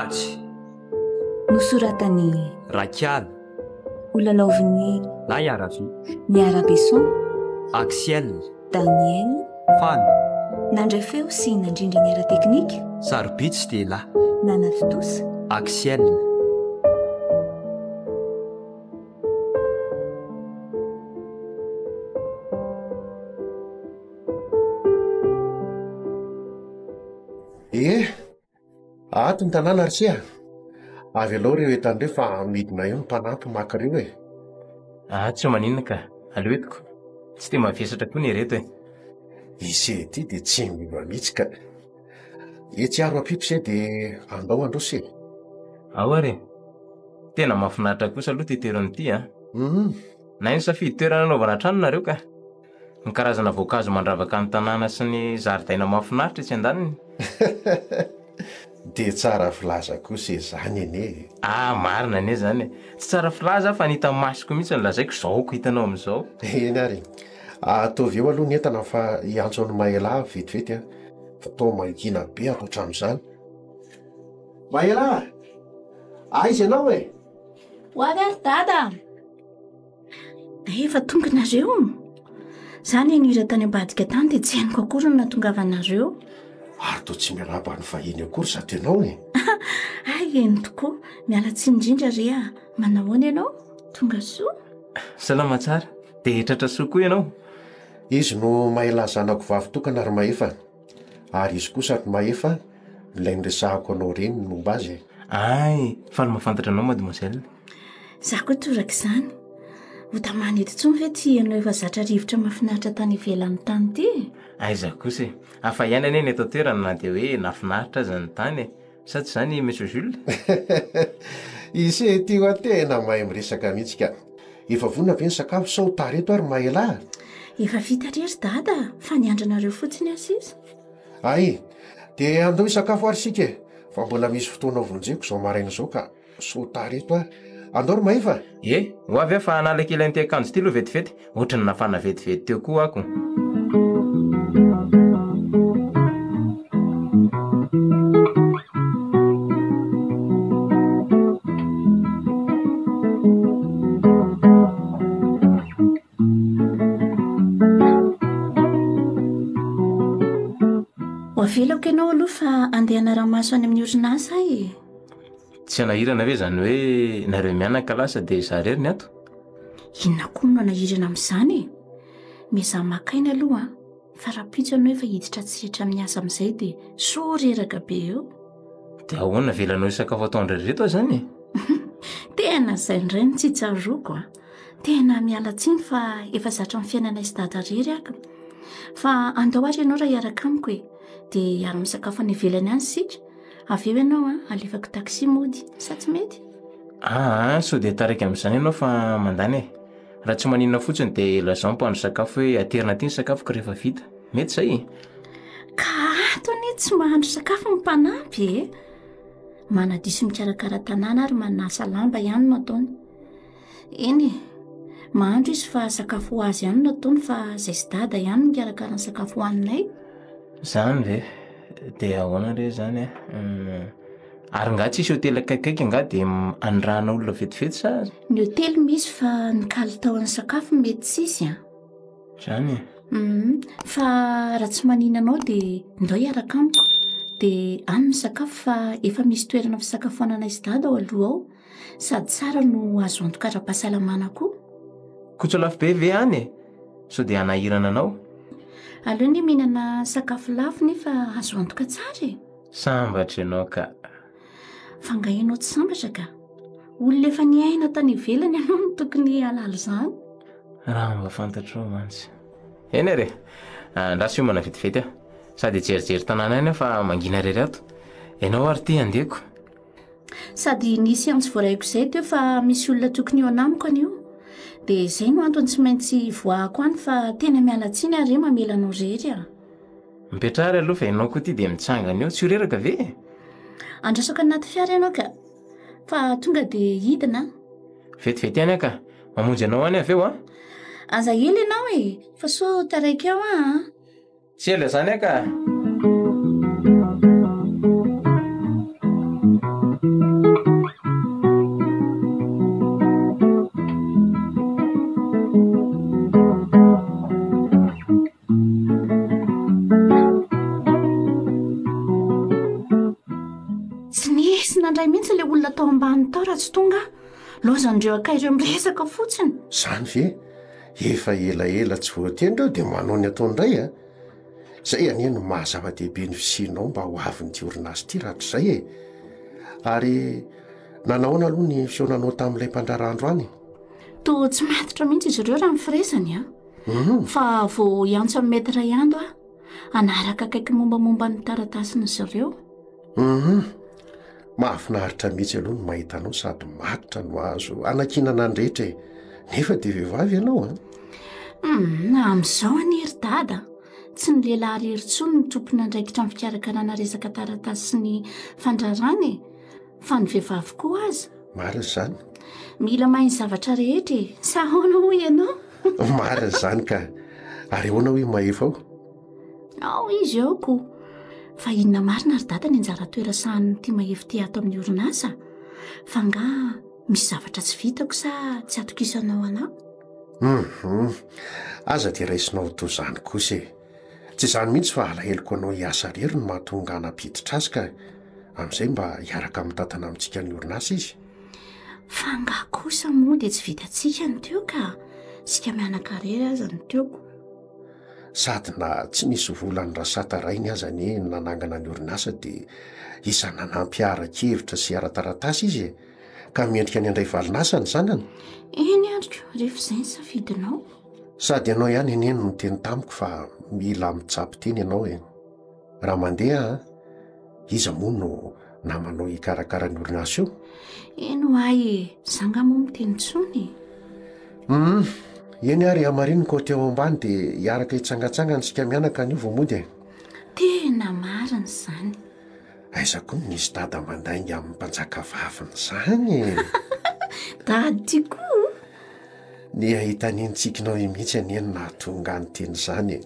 Ratsy. Nosoratany Rakial. Olalaovin'ny Layaravi. Miarabison, Axiel. Daniel, Fan. nandray feo sy nandrindra ny ara-teknika, Sarobitsy dia lahy. Nanavytosa, Axiel. Ato ny tanàna Arsia. Avy aloha reo etan'ireo fa midina eo ny mpanampy maka reo e. Tsy maninona ka, aleo etiko. Tsy dia mavesatra koa ny reto e. Ise ety dia tsy miva mihitsy ka. Etsiaro ampito se dia andao androsy. Ao ary, tena mahafinaritra kosa aloha teteron'ity a. Na iny safidy toerana anaovana trano nareo ka. Ny karazana voankazo mandravaka ny tanàna sy ny zaridaina mahafinaritra tsy andaniny. Dia tsara filaza kosa izany ene. Marina ane zany. Tsy tsara filaza fa nita masoko mihitsy ny lazaiko zao ko hitanao amin'izao. Eny ary. Ataovy eo aloha ny entana fa hiantso ny Mahela vetivety a. Fa tao mangina be ato trano Mahela! Aiza ianao e? ho avy ary dada. Efa tonga nareo. Zany anira tany ambadika tany dia tsy hainiko akory no nahatongavanareo. Ary toa tsy miaraba ny vahiny akory sady ianao e. Eny tokoa, miala tsiny indrindra rea. Manahoana ianao? Tonga soa? Salama tsara. Dia tratra soa koa ianao. Izy no Mahela zanako vavy tokana ary Maefa. Ary izy kosa ary Maefa ilay niresahako anao reny ny momba azy. Faly mahafantatra anao mademoiselle. Za koa toraka izany. Ho tamany eto tsony ve ty ianao efa zatra rivotra mahafinaritra tany ivelan'ny tany ty? Aiza kosa e. Afa ihany ane ny eto toerana na dia hoe nafinaritra aza ny tany e. Sa tsy zany Monsieur Jules? Ise ty ho tena mahay miresaka mihitsy ka. Efa vonona ve ny sakafo sao tareto ary Mahela? Efa vita rery dada, fa niandranareo fotsiny asisa. Dia andao hisakafo ary sika e. Fa mbola misy fotoana vonjeko zao maraina zao ka sao tareto a. Andao ry Maefa? Ho avy fa analaka ilay ty akanjo ty aloha vetivety. Ohatrany nafana vetivety teo koa ako. Ho avelako ianao aloha fa andeha anara-maso any amin'ny orinasa e. Tsy anahirana ve zany hoe nareo mianaka lasa dia za rery ny ato? Inona koa no anahirana amin'izany e? Mizaha makaina aloha fa raha pitso ianao efa hiditra tsihitra amin'ny asa amin'izay dia so reraka be eo. Dia ahoana velanao isakafo atao andrereto zany e? Tena izay indray no tsy tsaroako a. Tena miala tsiny fa efa zatra amin'ny fiainana sy dada rery ako. Fa andao ary ianao raha hiaraka amiko e. Dia hiara-misakafo any ivelany any sika. Avy eo ianao alefako taksi mody, sa tsy mety? So dia tarika amin'izany ianao fa mandany e. Raha tsy maninona fotsiny dia lazao mpandro sakafo hoe aterina aty ny sakafoko rehefa vita. Mety zay? Ka atony tsy mahandro sakafo ny mpanampy e. Manadiso mikarakara tanàna ary manasa lamba ihany no ataony. Eny e, mahandro izy fa sakafo ho azy ihany no ataony fa zay sy dada ihany no mikarakara ny sakafo ho aminay. Zany ve? Dia ahoana re zany ary nga tsisy hotely akaikaiky nga dia andrahana olona vetivety sa? Ny hotely misy fa ny kalitaon'ny sakafo mety tsisy a. Zany e? Fa raha tsy maninanao dia ndao hiaraka amiko. Dia any ny sakafo fa efa misy toerana fisakafoanana sy dada ao aloha ao. Sady tsara no azo antoka ara-pahasalamana koa. Kotso lafo be ve any e? So dia anahirana anao? Aleo ny mihinana sakafo lafo nefa azo antoka tsara e. Sambatra ianao ka. Fa nga ianao tsy sambatra ka. Olona efa niaina tany ivelany ianao no tokony halala izany. Raha mba fantatrao mantsy. Eny re, ndraso io mana vetivety sady jerijery tanàna any fa mangina rery ato. Ianao ary ty andeko. Sady nisy antsy voaraiko izay teo fa misy olona tokony eo anamiko anio. Dia izay no antony tsy maintsy voahako any fa tena miala tsiny ary mamelanao rery a. Mipetrahary aloha fa ianao koa ty dia mitsangana eo, tsy ho reraka ve? Andrasako anaty fiara ianao ka. Fa tonga dia hidina. Vetivety any ka, mamonjy anao any avy eo a? Aza ela ianao e, fa so taraiky eo a. Tsy ela zany ka. tany tao raha tsy tonga lozan'ireo akaireo miresaka fotsiny. Zany ve efa elaela tsy voatendreo dia manao ny ataondray a zay anie no mahazava-dehibe ny fisinao mba ho avin'ity orinasy ity rahatr'izay e. Ary nanahoana aloha ny fihaonanao tamin'ilay mpandrarandro any? To tsy matitra mihitsy izy ireo raha mifiresany a fa vo iantso amin'ny mety ray andro a anaraka akaiky mombamomba ny taratasiny izy ireo. Mahafinaritra mihitsy aloha no mahitanao sady matitra no azo anakinana ny rehetra e. Nefa dia vehivavy ianao a? Amin'izao anery dada tsy ny lehilahy rery-tsony ny tompona andraikitra amin'ny fikarakarana resaka taratasy sy ny fandrarany fa ny vehivavy koa aza. Marina izany. Mila mahay ny zavatra rehetra e. Sa ahoana hoy ianao? Marina izany ka. Ary ahoana hoe mahefa ao? Ao izy ao koa. Fa inona marina ary dada ny anjara toerasahan'ny ity mahefy ty ato amin'ny orinasa? Fa nga misy zavatra tsy vitako sa tsy atokisanao anao? Aza dia raisinao toy izany kosa e. Tsy izany mihitsy fa alahelo anao hiasa rery no mahatonga anapiditra azy ka amin'izay mba hiaraka mitantana amintsika ny orinasa izy. Fa nga kosa moa dia tsy vitantsika ny teo ka sika mianakarery aza ny teoko. Sady na tsy nisy volany rasata rainy aza ny nanangana ny orinasa dia isananampy ara-kevitra sy ara-taratasy izy e. Ka miendrika ny andray valinasany zanany. Eny ariko rehefa izay ny safidinao. Sady ianao ihany eneny no teny tamiko fa mila mitsapy teny ianao e. Raha mandeha iza moa no namanao hikarakara ny orinasa io? Eno ay e, zanga moa miteny tsony. Eny ary amariniko ho teo ambany dia hiaraka hitsangatsangana sika mianaka anio vao mody e. Tena marina izany. Aiza koa nisy dada mandainga amin'ny mpanjaka vaviny izany. Dady tikoa. Ny ahitaniantsikinao mihitsy anieny nahatonga ny teny izany.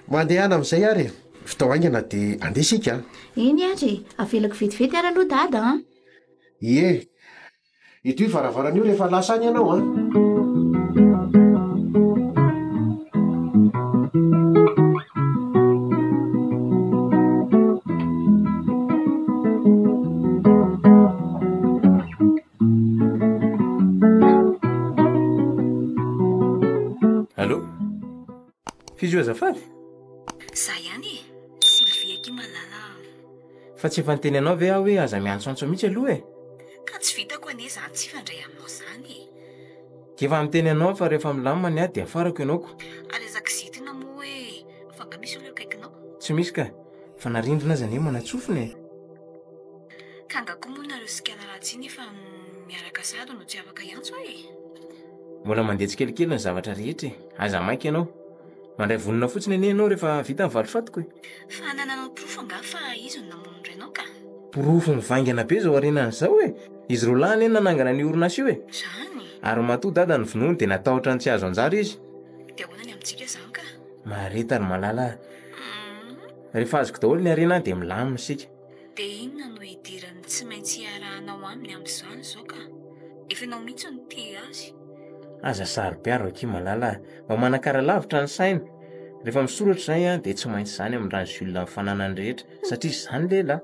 Mandeha amin'izay ary fitao aingana dia andesika. Eny ary avelako vetivety ary aloha dada. Ie, ito io varavarana io rehefa lasa any ianao a. Allo? Fizy azafady? Za ihany Sylvie Kimalala. Fa tsy efa niteny anao ve aho hoe aza miantsoantso mihitsy aloha e? Ka tsy vitako anie zany tsy fandray aminao zany. Efa miteny anao fa rehefa milamina aho dia afarako ianaoko. Ary ezaka zitina moa hoe fanga misy olo akaikinao. Tsy misy ka, fa narindrina aza anie manatsofina e. Ka angako moa nareo sikana ratsy iny fa miaraka sady no tsy afaka iantso e. Mbola mandeha tsikelikely ny zavatra rehetra e. Aza mainka ianao. Mandray vonina fotsiny anie ianao rehefa vita ny valifatiko e. Fa nananao profo nga fa izy no namono renao ka. Profo mivangana be zao arenan'izao e. Izy roa lahy anie nanangana ny orinasa io e. Zany. Ary matoa dada ny vonoany dia natahotra ny tsy azo anjara izy. Dia ahoana ny amintsika zany ka? Mareta ary malala. Rehefa azoko daholo ny arena dia milamina isika. Dia inona no idirany tsy maintsy arahanao aminy amin'izany zao ka? Efa ianao mihitsy no tia azy. Aza saro-piaro aky malala. Mba manakara lavitra ny saina. Rehefa misoratra izay dia tsy maintsy izany amin'ny rano Jules amin'ny fananany rehetra satria izany lehilahy.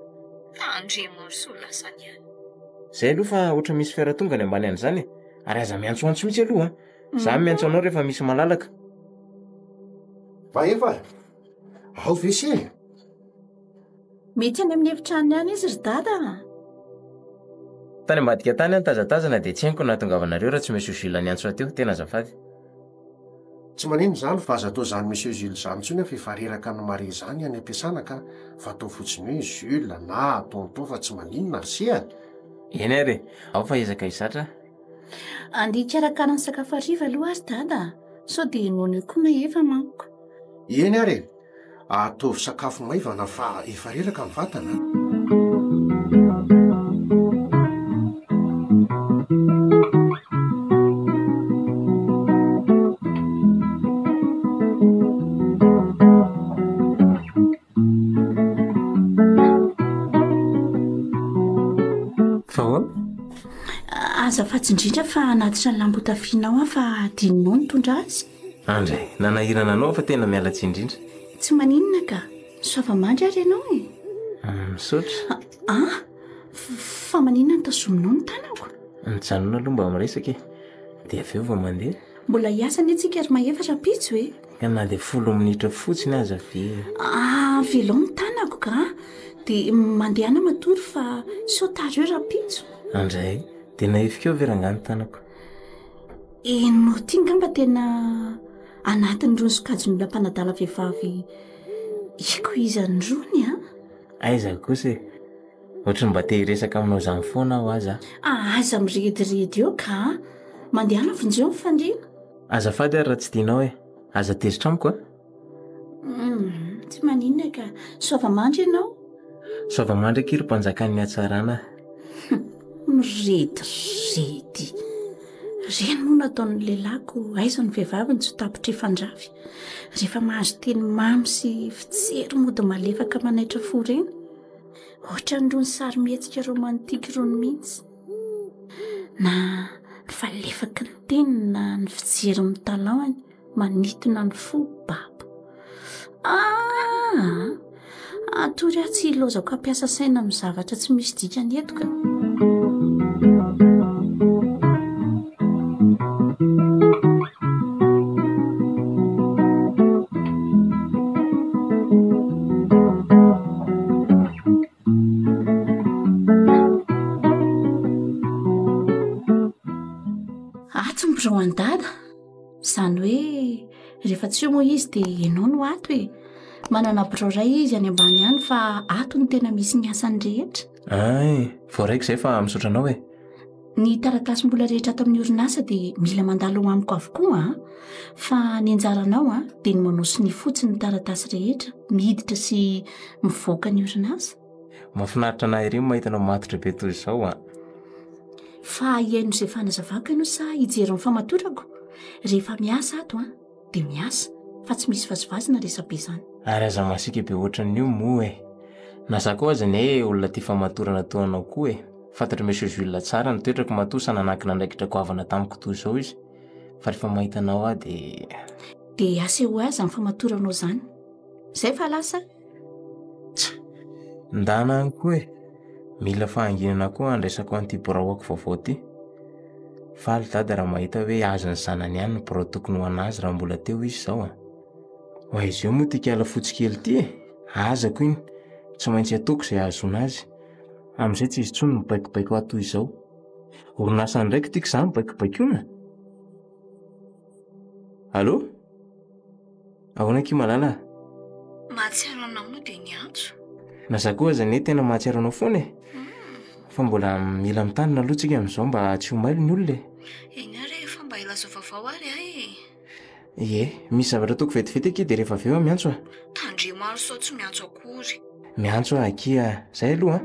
Andremo sola zany ihany. Izay aloha fa oatra misy fiara tonga ny ambany an'izany e. Ary aza miantsoantso mihitsy aloha. Za miantso anao rehefa misy malalaka. Vahefa, ao ve se? Mety any amin'ny efitrano ihany izy ry dada. Tany ambadika tany any tazatazana dia tsy hainko nahatongavanareo raha tsy Monsieur Jules niantso ateo, tena azafady. Tsy manino izany fa aza atao izany Monsieur Jules izany intsony aho fa efa reraka ny mare izany any am-piasana ka fa atao fotsiny hoe Jules na tonton fa tsy maninona ry se a. Eny ary, ao fa ezaka izatra. Andika arakarany sakafo hariva aloha azy dada. Sao dia nono koa mahefa manko. Eny ary, ataovy sakafo maivana fa efa reraka ny vatana. Azafatsy indrindra fa anatitra ny lambotafianao aho fa dininao nitondra azy. Andray, nanahirana anao fa tena miala tsy indrindra. Tsy maninona ka, soava mandry ary ianao e. Misaotra. fa maninona ny tazominao ny tanako? Nijanona aloha mba miresaka dia avy eo vao mandeha. Mbola hiasana antsika ary mahefatra pitso e? Ka na dia 10 minitra fotsiny aza velao ny tanako ka dia mandehana matory fa saotary eo raha pitso. Andray dia naifika ve rangano tanako? Eno tia mba tena anatin'irony sokajin'olona mpanadala vehivavy iko izan'irony a? Aiza kosa e, ohatrany mba te hiresaka aminao izany foana aho aza. Aza mirediredy eo ka mandehana vonjeo mifandriana. Azafady ary raha tsy tianao e, aza tezitra amiko a? Tsy maninona ka soava-mandry ianao? Soava-mandry aky ry mpanjakan'ny hatsarana. Mirediredy reny moa nataon'ny lehilahiko aiza ny vehivavy ny tsy tapitra efandrafy rehefa mahazo teny mamy sy fitsery mody malefaka manaitra fo reny, ohatra n'irony sary mihetsika romantika irony mihitsy, na ny falefaky ny teniny na ny fijery mitalaony manitona ny fo baba. Atory aho tsy ilozako hampiasa saina amin'ny zavatra tsy misy dikany eto ka. Andada izany hoe rehefa tsy eo moa izy dia ianao no ato e. Manana birao iray izy any ambany ihany fa ato ny tena misy ny asany rehetra. Vao raika izay fa misaotra anao e. Ny taratasy mbola rehetra ato amin'ny orinasa dia mila mandalo amiko avokoa fa ny anjaranao dia ny manosy ny fotsiny ny taratasy rehetra miditra sy mivoaka ny orinasa. Mahafinaritra anahy ery mahita anao matotra be toy izao fa iaino izay fanazavako ianao sa hijery ny famatorako? Rehefa miasa ato dia miasa fa tsy misy vazivazina rehesabe izany. Ary aza masika be ohatran'io moa e. Na za koa aza ny olona tia famatorana toanao koa e. Fantatra misy olona tsara nitoetrako matosa nanakina ndraikitra goavana tamiko toy izao izy. Fa rehefa mahita anao dia asa ho aza ny famatoranao izany. Izay fa lasa ndana any koa e. Mila fahanginana koa andraisako an'ity biraoako vaovao ty. Faly dada raha mahita hoe azony zanany ihany ny birao tokony ho anazy raha mbola teo izy izao Ho izy eo moa tia kiala fotsy kely ty e. Azako iny, tsy maintsy ataoko izay azona azy. Amin'izay tsy izy tsony mibaikobaiko ato izao. Orinasa ndraiky tiako izany mibaikobaikoina. Allô? Ahoana ky malala? Mahatsiaro anao moa dia ny antso. Na za koa aza tena mahatsiaro anao foana e. Fa mbola mila mitandrina aloha tsika amin'izao mba tsy ho mailo ny olona e. Eny ary efa mba ilazo vaovao ary ahy. Misy zavatra ataoko vetivety aky dia rehefa avy eo miantso Tandremaro sao tsy miantso akory. Miantso aky zay aloha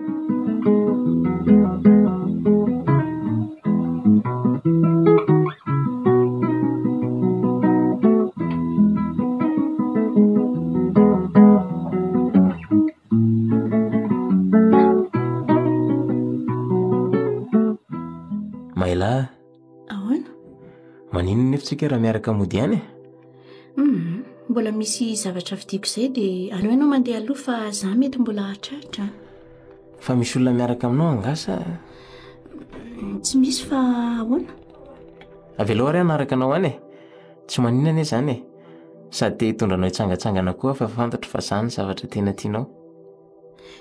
Maila. Ahoana? Maninona nefa tsika raha miaraka mody ihany e? Mbola misy zavatra vidiako izay dia aleo ianao mandeha aloha fa za mety mbola hatratra. Fa misy olona miaraka aminao angasa? Tsy misy fa ahoana? Avelao ary anaraka anao any e. Tsy maninona anie izany e. Sady hitondranao hitsangatsangana koa fa fantatra fa izany zavatra tena tianao.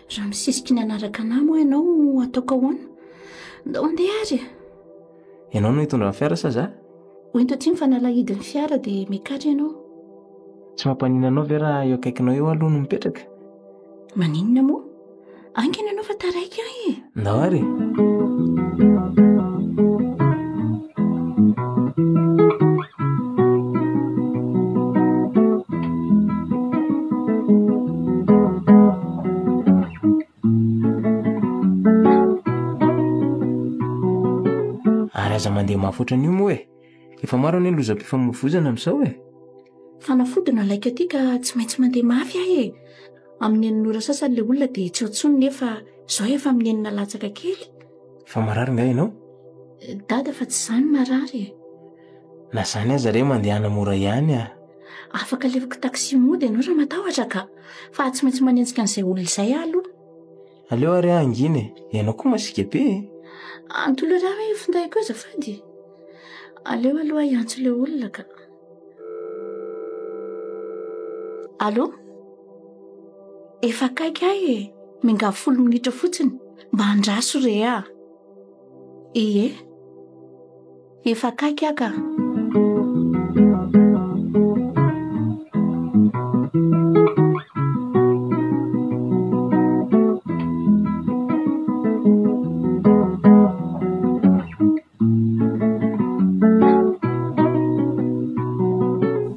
Raha misisiky ny anaraka anahy moa ianao ataoko ahoana? Ndao andeha ary. Ianao no hitondra ny fiara sa za? Hoento aty ny fanalahidin'ny fiara dia mikatra ianao. Tsy mampanina anao ve raha eo akaikinao eo aloha no mipetraka? Maninona moa? Angina ianao fa taraiky aho e. Ndao ary. Ary aza mandeha mahafoatran'io moa e. Efa maro anie lozam-pifamoivoizana amin'izao e. Fanafodina laika aty ka tsy maintsy mandeha mafy ahy e. Amin'ny enon'ora sasany ilay olona dia tsy otsony nefa izao efa amin'ny enina latsaka kely. Fa marary nga ianao? Dada fa tsy izany marary e. Na izany aza re mandehana mora ihany Afaka lefako taksi mody ianao raha matahotra ka. Fa tsy maintsy manenjika an'izay olona izay aloha. aleo ary anginy ianao koa masika be. Antolo raha hoe finday koa azafady. Aleo aloha iantso le olona ka. Allo? Efa kaiky ahy e. Mingavy 10 minitra fotsiny mba handraso re ah. Ie. Efa kaiky aka.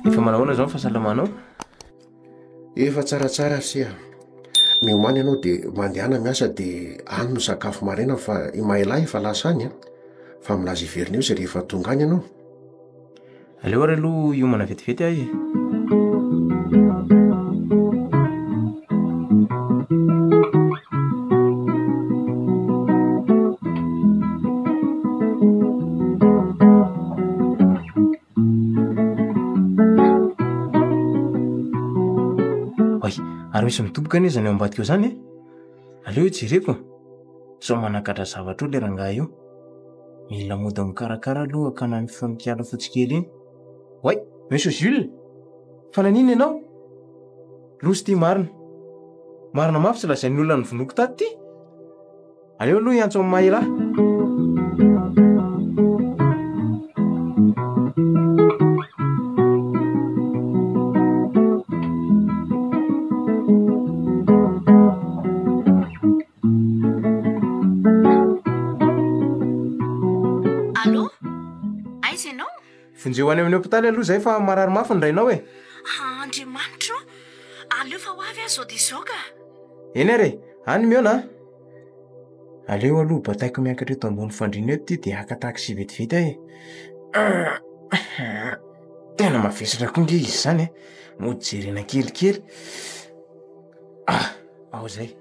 Efa manahoana zao ny fahasalamanao? Efa tsaratsara sia. Miomany ianao dia mandehana miasa dia any no sakafo maraina fa imailay efa lasa any a. Fa milaza iverina eo izay rehefa tonga any ianao. Aleo ary aloha hiomana vetivety ahy. Ary misy mitoboka anie zany eo ambadika eo zany e. Aleo jereko sao manakatra zavatra io le rangahy io. Mila mody mikarakara aloha ka na mifampiala fotsikely iny. Oay, Monsieur Jules, fa nanina ianao? Losy ty marina. Marina mafy tsy lazain'ny olona ny vonoko tato ty. Aleo aloha iantso amin'ny mahelahy. Vonjeo any amin'ny hôpitaly aloha zay fa marary mafy ny rainao e. Andriamanitra, aleo fa ho avy azy zao dia zao ka. Eny ary, any miona. Aleo aloha bataiko miakatra eto ambony fandriana eto ty dia haka taxi vetivety ahy. Tena mavesatra koa nge izy zany e. Mody jerena kelikely. Ao zay.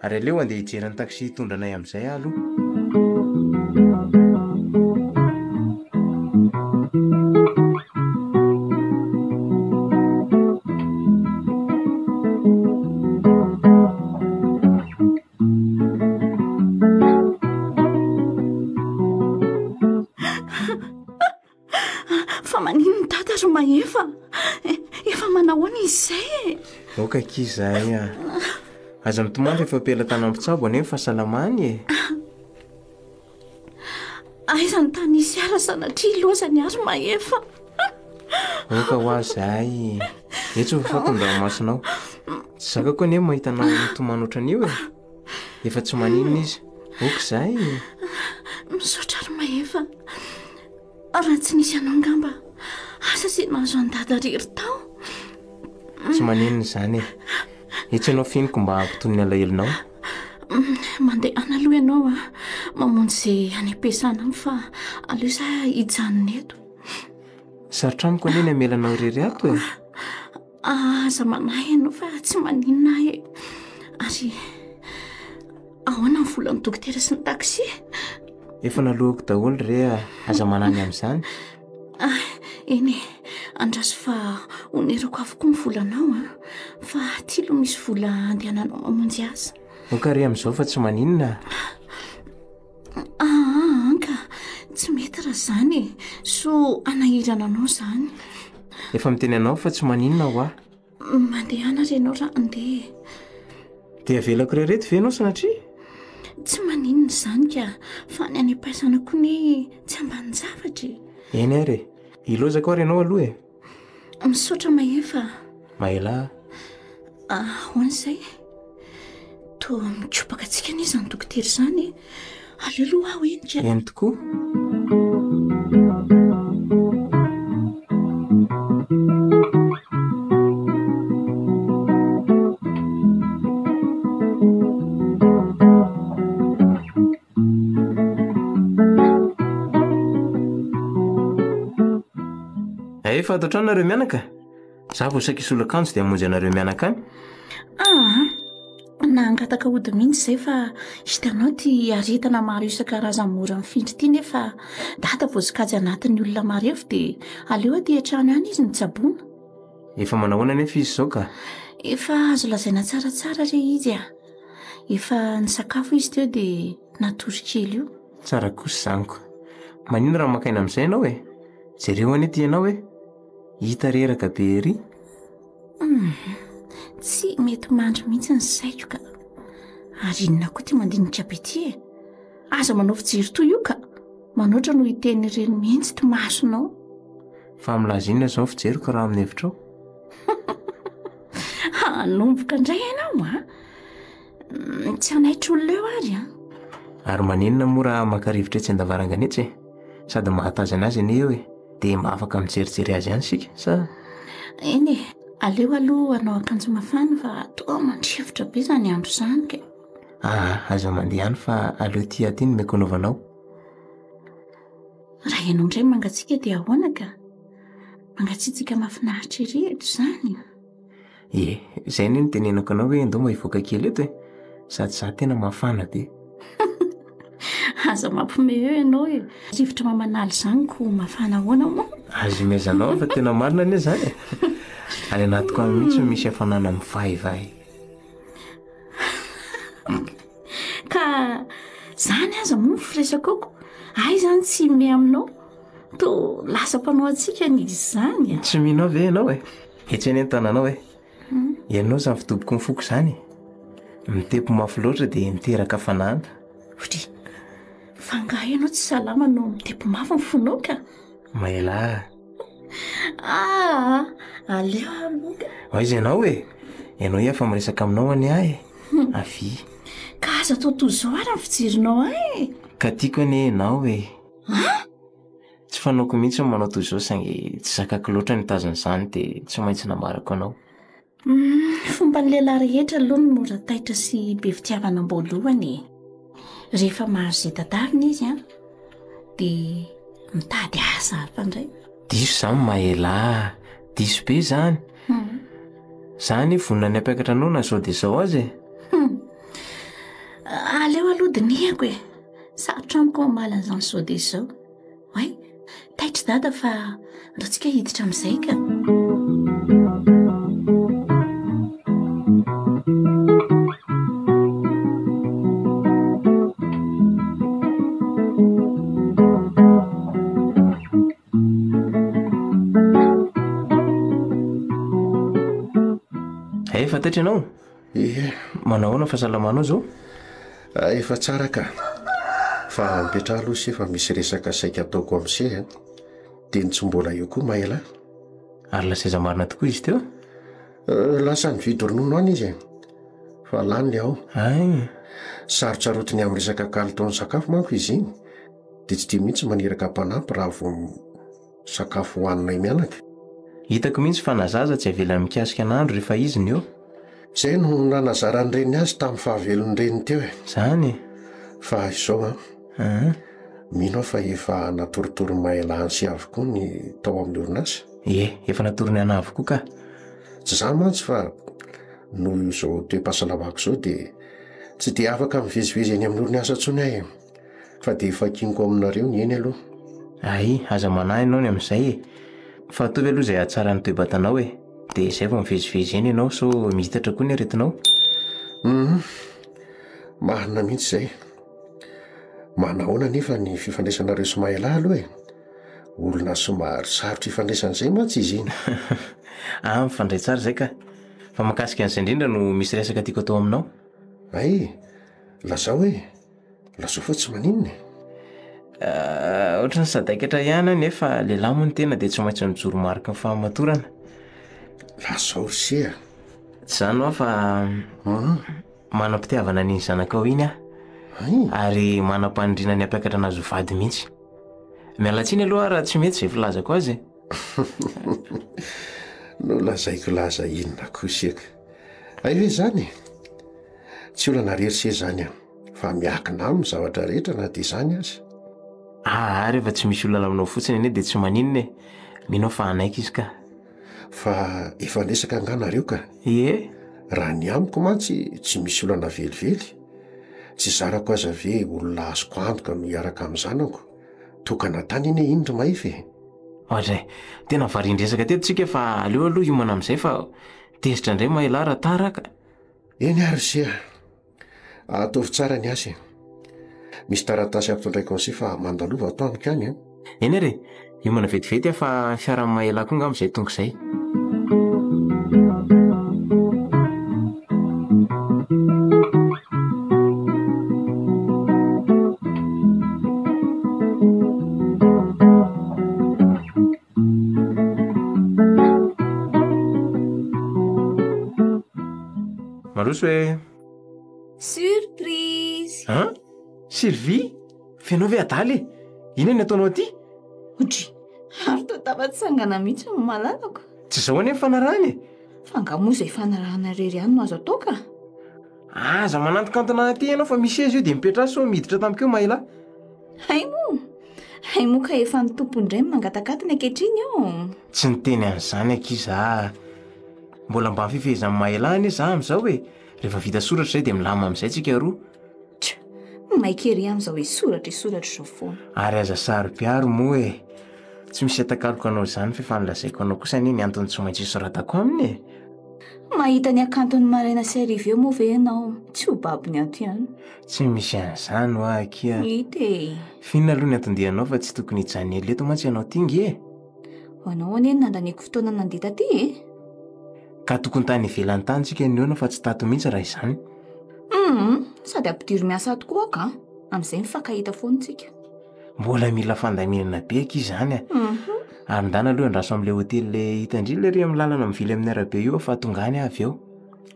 Ary aleo andeha hijerany taxi hitondra anay amin'izay aloha. Efa manahoana izay e. Oka kizay a. Aza mitomany efa pela tany ampitsabo ane fahasalamany e. Aizany tany isy ara sanatria loazany ary maefa. Oka ho azay. Etso fa tondramasinao. Tsy zakako ane mahitanao mitomany ohatran'io e. Efa tsy maninona izy. Oka zay. Misaotra ary maefa. Raha tsy nisy anao ngamba. Asa sy nahazo andada rery tao. Tsy maninona zany e. Etso ianao finiko mba hampitoniny alahelinao. Mandeha analoha ianao a. Mamonjy izay any am-piasana fa aleo za hijanona eto. Sarotra amiko anie ny amelanao irery ato e. Aza manahy ianao fa tsy maninona ahy e. Ary ahoana ny volan'ny dokotera sy ny taxi? Efa nalohako daholo re aza manany amin'izany. Eny e, andraso fa onerako avokoa ny volanao a. Fa tilo misy vola andehananao mamonjy azy. Okare amin'izao fa tsy maninona. Anka, tsy mety raha zany e. So anahirana anao zany. Efa miteny anao fa tsy maninona ho aho. Mandehana re ianao raha andeha. Dia avelako rereto ve ianao sanatria? Tsy maninona zany ka. Fa ny any am-paisana koa ny tsy ambany zavatra. Eny ary, ilozako ary ianao aloha e. Misaotra maefa. Mahela. Hoan'izay toa mitropaka antsika anie izany dokotera izany. Aleo aloha aho enika. Eny tokoa. Efa ato an-trano nareo mianaka? Za vao sakisolon-kanjo dia hamonjy anareo mianaka any. Nangataka ody mihitsy izay fa hitanao ty aretana maro isan-karazany mora mifindra ity nefa data voazikajy anatin'ny olona marefo dia aleo aty an-trano any izy nitsaboana. Efa manahoana nefa izy izao ka? Efa azo lazaina tsaratsara re izy a. efa nisakafo izy teo dia natory kely io. Tsara kosa zaniko. Manino raha makaina amin'izay ianao e? Jereo anie ty ianao e? Hita reraka be ery. Tsy mety mandry mihitsy ny saiko ka. Ary inona koa ty mandinika be ty e? Aza manao fijery toy io ka. Manoatra no hiteny ireny mihitsy ty masonao. Fa milaza inona izao fijeriko raha amin'ny hevitrao? Hanomboka indray ianao a? Tsy anaitra olona eo ary a? Ary maninona moa raha maka-rivotra etsy an-davarangana etsy e? Sady mahatazana azy anie eo e, dia afaka mijerijery azy ihany sika sa? Eny e, aleo aloha anao akanjo mafana fa toa mandrivotra be izany andro izany ke. Aza mandeha ihany fa aleo ty aty no meko anaovanao. Raha ianao indray mangatsiaka dia ahoana ka? Mangatsiatsika mahafinaritra ireto izany. Izay ny tenenako anao hoe ndao mahivoaka kely eto e, sady za tena mafana be. Aza mampiomehy eo ianao e. Rivotra mamanaly izany ko mafana ahoana moa? Azo mezanao fa tena marina anie izany e. Any anatiko any mihitsy misy hafanana mivaivay. Ka izany aza moa firesakako. Ay izany tsy me aminao. To lasa mpanao antsika n'izy izany. Tsy minao ve ianao e? Etsy any an-tananao e. Ianao izany fitoboko ny foko izany. Mitepo mafy loatra dia miteraka hafanana. Hotry, fa ngaho ianao tsy salama no mitepo mafy ny fonao ka? Maela. Aleo aloha. Aiza ianao e? Ianao efa miresaka aminao any ahy. Avy. Ka aza atao toy izao ary ny fijerinao ay. Ka tiako anie ianao e. Tsy fanaoko mihitsy manao toy izao saingy tsy zakako loatra ny tazana izany dia tsy maintsy nambarako anao. Fomba ny lehilahy rehetra aloha no mora taitra sy be fitiavana am-boalohany. Rehefa mahazo izay tadavina izy dia mitady asa hafa indray. Diso izany maela. Diso be izany. Izany vonona ny ampiakatra anao na izao dia izao azy e. Aleo aloha dinihako e. Sarotra amiko mamaly an'izany izao dia izao. Hay, taitra dada fa andao tsika hiditra amin'izay ka. Efa taitra ianao? Manahoana fahasalamanao izao? Efa tsara ka. Fa mipetraha aloha sy efa misy resaka saika ataoko amin'izay dia ny tsy mbola eo koa maela. Ary lasaiza marina tokoa izy teo? Lasa nividy ronono any izy fa lany le ao. Sarotsarotiny amin'ny resaka kalitaon'ny sakafo manko izy iny dia tsy dia mihitsy maneraka mpanampy raha vao sakafo hohaninay mianaka. Hitako mihitsy fa nazaza tsy havelany mikasika an'andro rehefa izy ny eo. Izay no nanazarany reny azy tamin'ny fahavelony reny teo e. Izany. Fa izao mino fa efa natoritory maela sy avokoa ny tao amin'ny orinasa. Efa natoriny ana avokoa ka. Tsy izany mantsy fa noho izao toe-pahasalamako izao dia tsy dia afaka mivezivezy eny amin'ny orinasa intsony ahy fa dia efa kiniko aminareo ny eny aloha. Aza manahy ianao ny amin'izay e. Fa ataovy aloha izay ahatsara ny toe-batanao e. Dia izay vao mivezivezy eny ianao so mihitatra koa ny aretinao. Marina mihitsy izay. Manahoana nefa ny fifandraisanareo sy maela aloha e. Olona somary sarotra ifandraisan'izay mantsy izy iny. Mifandray tsara izay ka. Fa makasika an'izay indrindra no misy resaka tiako atao aminao. Lazao hoe lazao fa tsy maninona. Ohatrany sadaikatra ihany nefa lehilahy moa ny tena dia tsy maintsy mijoro mariky ny fahamatorana. Lazao sia. Tsy izany hoa fa manam-pitiavana n'iny zanakao iny aho. Ary manam-panindriana ny ampiakatra anazy ho vady mihitsy. Mialatsiny aloha raha tsy mety izay filazako azy. No lazaiko laza inona kosiaka. Ve izany? Tsy olana rery se izany fa miakina amin'ny zavatra rehetra na dia izany azy. Rehefa tsy misy olona laminao fotsiny anie dia tsy maninona e. Minao fa anaiky izy ka. Fa efa nesaka anganareo ka. Raha ny amiko mantsy tsy misy olana velively. Tsy zarako aza ve olona azoko antoka no hiaraka amin'ny zanako. Tokana tany iny indro maify. Ohatray, tena varindresaka teto tsika fa aleo aloha hiomana amin'izay fa tezitra indray mahaila raha taraka. Eny ary sia. Ataovy tsara ny asy. Misy taratasy ampitondraiko an'si fa mandalova ato amiko any. Eny re, io mana vetivety fa fiara-maela koa nga amin'izay tonga izay. Maroso hoe surprise. Sylvie, fenao ve adaly? Ino ny ataonao aty? Otry, ary to tafatsangana mihitsy no malalako. Tsy izao any fanarahany. Fangamoa izay fanarahana rery ihany no azo atao ka. Aza mananto-kantona aty ianao fa misy eza io dia mipetra so miditra tamiko eo mahila. Hay moa ka efa ny tompony indray mangatakatiny ankehitriny eo. Tsy niteny an'izany ankiza. Mbola mba mifefezany mahila any za amin'izao hoe rehefa vita soratra izay dia milama amin'izay tsika roa. Maikery amin'izao hoe soratra izao foana. Ary aza sary-piaro moa e. Tsy misy atakaloko anao izany fa efa nilazaiko anao kosa ny antony tsy maintsy isoratako aminy e. Mahita ny akantony maraina sy hariva eo moa ve ianao? Tsy ho babony ato ihany. Tsy misy an'izany ho akia. Hita e. Fiona aloha ny antondianao fa tsy tokony hijanely eto mantsy ianao tingy e. Hoanao anie nandaniako fotoana nandita aty e. Ka tokony tany ivelany tany tsika ny eona fa tsy tato mihitsy raha izany. Sady ampidiry miasa tokoa ka. Amin'izay mifankahita foana tsika. Mbola mila fandaminana be aky izany a. Ary ndana aloha andraso amin'ilay hotely le hitandrila ry amin'ny lalana mivily amin'ny arabe io fa tonga any avy eo.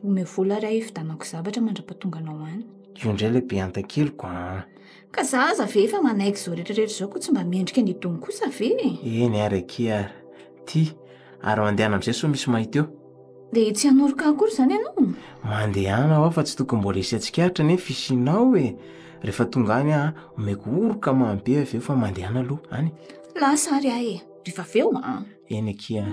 Ome vola ray ividanako zavatra mandra-patonganao any. Io indray le be antakeloko a. Ka zaza ve efa manaiky izao rehetrarehetra izao koa tsy mba miendrika ny dony kosa ve? Eny ary aky ary. Ty, ary mandehana amin'izay so misy mahita eo. Dia tsy hanoroka akory izany ianao? Mandehana aho fa tsy tokony mbola hisy atsikaritra nefa isinao e. Rehefa tonga any a, omeko oroka mahambe avy eo fa mandehana aloha any. Lasa ary ahy e. Rehefa avy eo a. Eny aky a.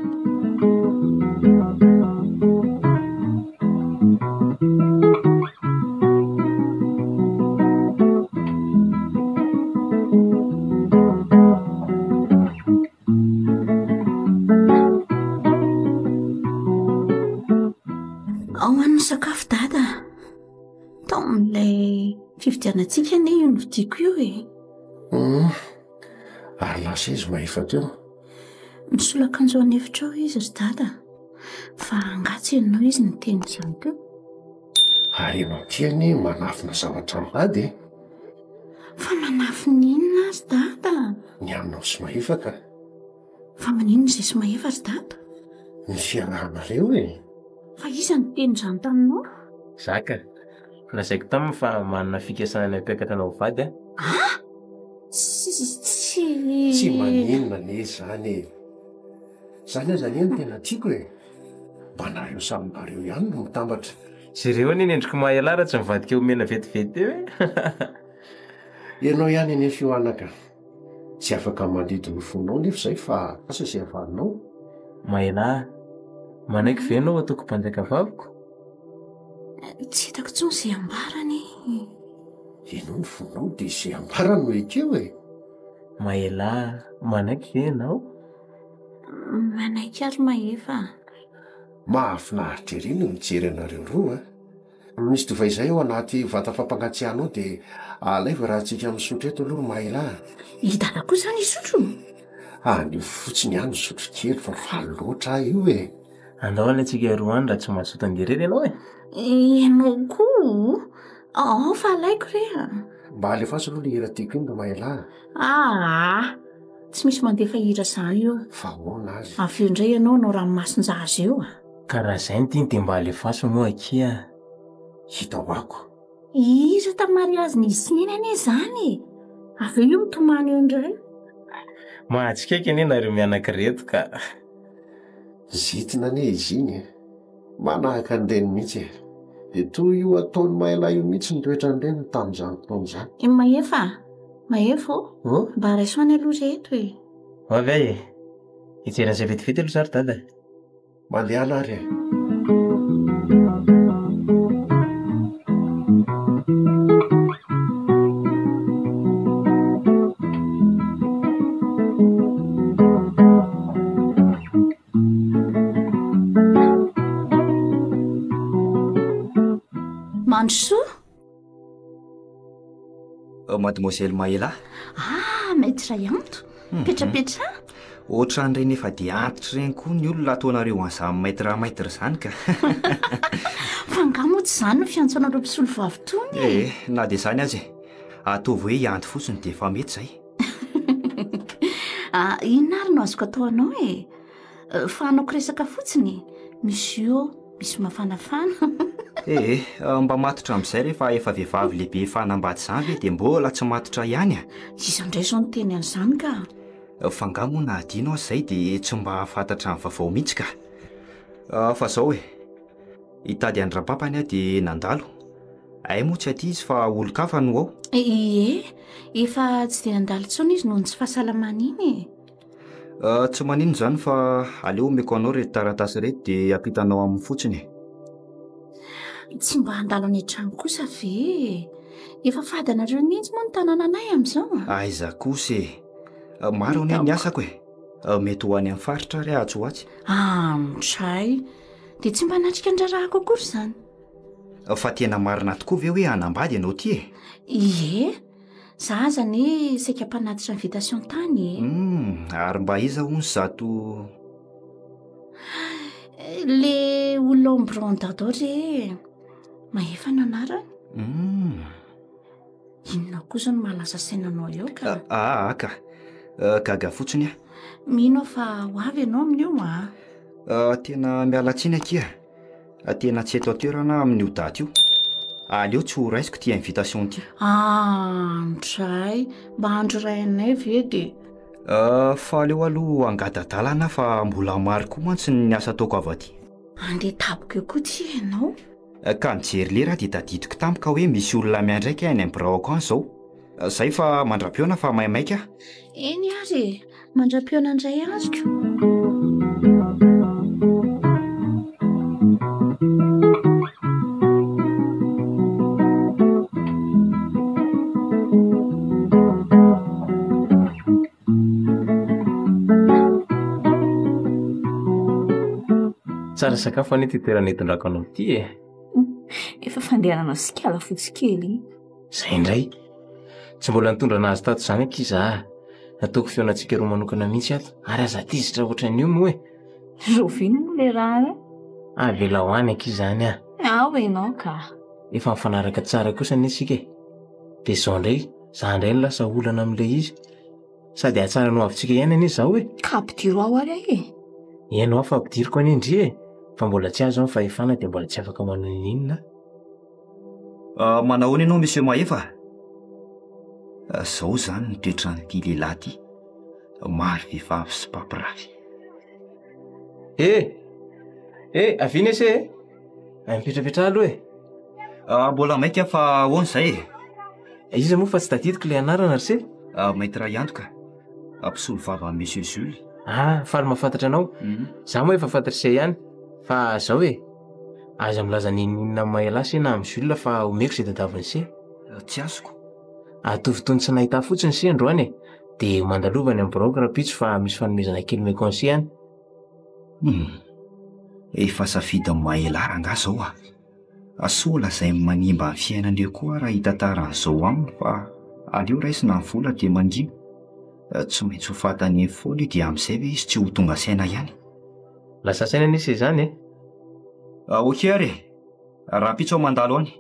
Ao an'ny sakafo dada. Tamin'ilay fividianantsika ane io novidiko io e. Ary lasa izy mahefa teo. Misolakanjo any efitra ao izy ry dada. Fa angatsy ianao izy ny teny izany teo. Ary ianao tiany manafina zavatra mibady e. Fa manafina inona azy dada? Ny aminao sy mahefa ka. Fa maninona izay sy mahefa ry dada? Ny fiarahanareo e. Fa iza ny teny izany taminao? Zaka, lazaiko taminy fa manana fikasana ampiakatra anao vady a. Tsy maninona ne zany e. Zany aza ny tena tiako e. Mba nareo saminareo ihany no mitambatra. Sy ireo any endriko mahalara tsy mivadika omena vetivety eo e. Ianao ihany eny fioanaka. Tsy afaka mandidy ny fonao nefa izay fa asa sy avalinao. Mahela, manaiky ve ianao ataoko mpanjaka vaviko? Tsy hitako intsony izay ambarany. Ianao ny fonao dia izay ambarany no ekeo e. Mahela, manaiky ve ianao? Manaiky ary mahefa. Mahafinaritra ery no mijery anareo roa. Misy tovay izay ao anaty vata fampangatsiahanao dia alaiva raha tsika misotro eto aloha mahela. Hidana koa izany isotro? Anio fotsiny ihany misotro kely fa faly loatra io e. Andao any antsika roa any raha tsy mahasoto angerery ianao e. Ianao koa? Ao fa alaiko reha. Mba alefaso aloha le hira tiako iny mba mahela. Tsy misy mandefa hira izany io. Fa hoana azy. Avy eo indray ianao nao ranomasin-jaza eo a. Ka raha izay ny tiany dia mba alefaso moa aky a. Hitao ako. Iza tamariazy ny isiny ane izany. Avy eo io mitomany eo indray. Mahantsikaiky anie nareo mianankireto ka. Zitina ane izy iny e. Manahaka an'ireny mihitsy e. Dia toy io ataony mahela io mihitsy ny toetra an'ireny tamin'izany fotoana izany. Mahefa? Mahefa o? Mba raisoany aloha reto e. Ho avy ahy e. Hijeran'izay vetivety aloha zary dada. Mandehana ary e. Mandrosoa? mademoiselle Maela. Maître Yanto. Petrapetra. Ohatran'ireny efa dia antitra ireny koa ny olona ataonareo an'izany maître zany ka. Fa nga moa tsy izany no fiantsoanareo mpisolo vavy tony. Na dia izany azy ataovy hoe hianto fotsiny dia efa mety izay. Inona ary no azoko ataonao e? Fa anaoko resaka fotsiny. Misy io, misy mafanafana. Mba matotra amin'izay rehefa efa vehivavy lehibe fanambady izany ve dia mbola tsy matotra ihany a? Iza indray izao no teny an'izany ka? Fa nga moa na adino izay dia tsy mba fantatra ny vaovao mihitsy ka. Fa izao hitady andra-papany aho dia nandalo. Ay moa tsy aty izy fa olo-kafa no ao. Efa tsy dia nandalo intsony izy noho ny tsy fahasalamana iny. Tsy manino izany fa aleo omeko anao reto taratasy reto dia ampitanao amin'ny fotsiny. Tsy mba handalo any an-trano kosa ve? Efa fady anareo mihitsy moa ny tanàna anay amin'izao. Aiza kosa maro anie ny asako mety ho any amin'ny faritra ary atsy ho atsy. Mitray dia tsy mba natrika andrarahako akory izany. Fa tena marina tokoa ve hoe hanambady ianao ty e? Ie, za zany saika mpanatitra invitation tany. Ary mba iza hono zato le olona ombron-dador mahefa ny anarany. Inona kosa no mahalaza sainanao eo ka? Ka gaga fotsiny a. Mino fa ho avy ianao amin'io tena miala tsiny akia. Tena tsy eto toerana amin'io daty io. Aleo tsy ho raisiko ty invitation ty. Mitray mba andro ray anay ve dia? Fa aleo aloha angadadalana fa mbola maro koa mantsy ny asa ataoko avy aty. Andeha tapoko eo koa ty ianao. Ka mijery lera dia tadidiko tampoka hoe misy olona miandraika any amin'ny braoko any izao. Zay fa mandra-piona fa maimaika. Eny ary mandra-piona indray azoko. Tsara sakafo any ty toerana etondrako anao ty Efa fandehanana sikala fotsy kely. Zay indray tsy mbola nitondra anazy tato izany ankiza. Nataoko feonantsika roa manokana mihitsy ato ary aza tizitra ohatran'io moa Rovino le raha avela ho any ankiza any ianao ka. Efa mifanaraka tsara kosa nisika dia izao indray za indray no lasa olana amin'ilay izy sady ahatsara no avintsika ihany anie izao ka ampidiro ao ary Ianao afa ampidiriko any indri fa mbola tsy azo fa efana dia mbola tsy afaka manao inona. Manao ahoana ianao monsieur Mahefa? Zao zany ny toetran'ity lehilahy ty. Maro vehivavy sy papirafy. Aviana ese mipetrapetra aloha mbola maika fa ahoana izay iza moa fa tsy tadidiko ilay anarana ry se? Maître Yanto ka. Mpisolo vava amin'ny monsieur Jules. Faly mahafantatra anao. Za moa efa fantatra izay ihany fa zao aza milaza ninina Maela se na amin'ny Jules fa omeko izay tadaviny se. Tsy azoko. Atovytony tsy nahita fotsiny se androany dia mandalovany amin'ny braoka rapitso fa misy fanomezana kely mekonse any. Efa safidy Maela ranga zao asola izay manimba ny fiainan'ireo koa raha hitantaran'izao aminy fa aleo raisina ny vola dia mangina. Tsy maintsy ho fantany foana io dia amin'izay ve izy tsy ho tonga saina ihany. Lasa saina nisy izany Ok ary raha pitso ao mandalo any.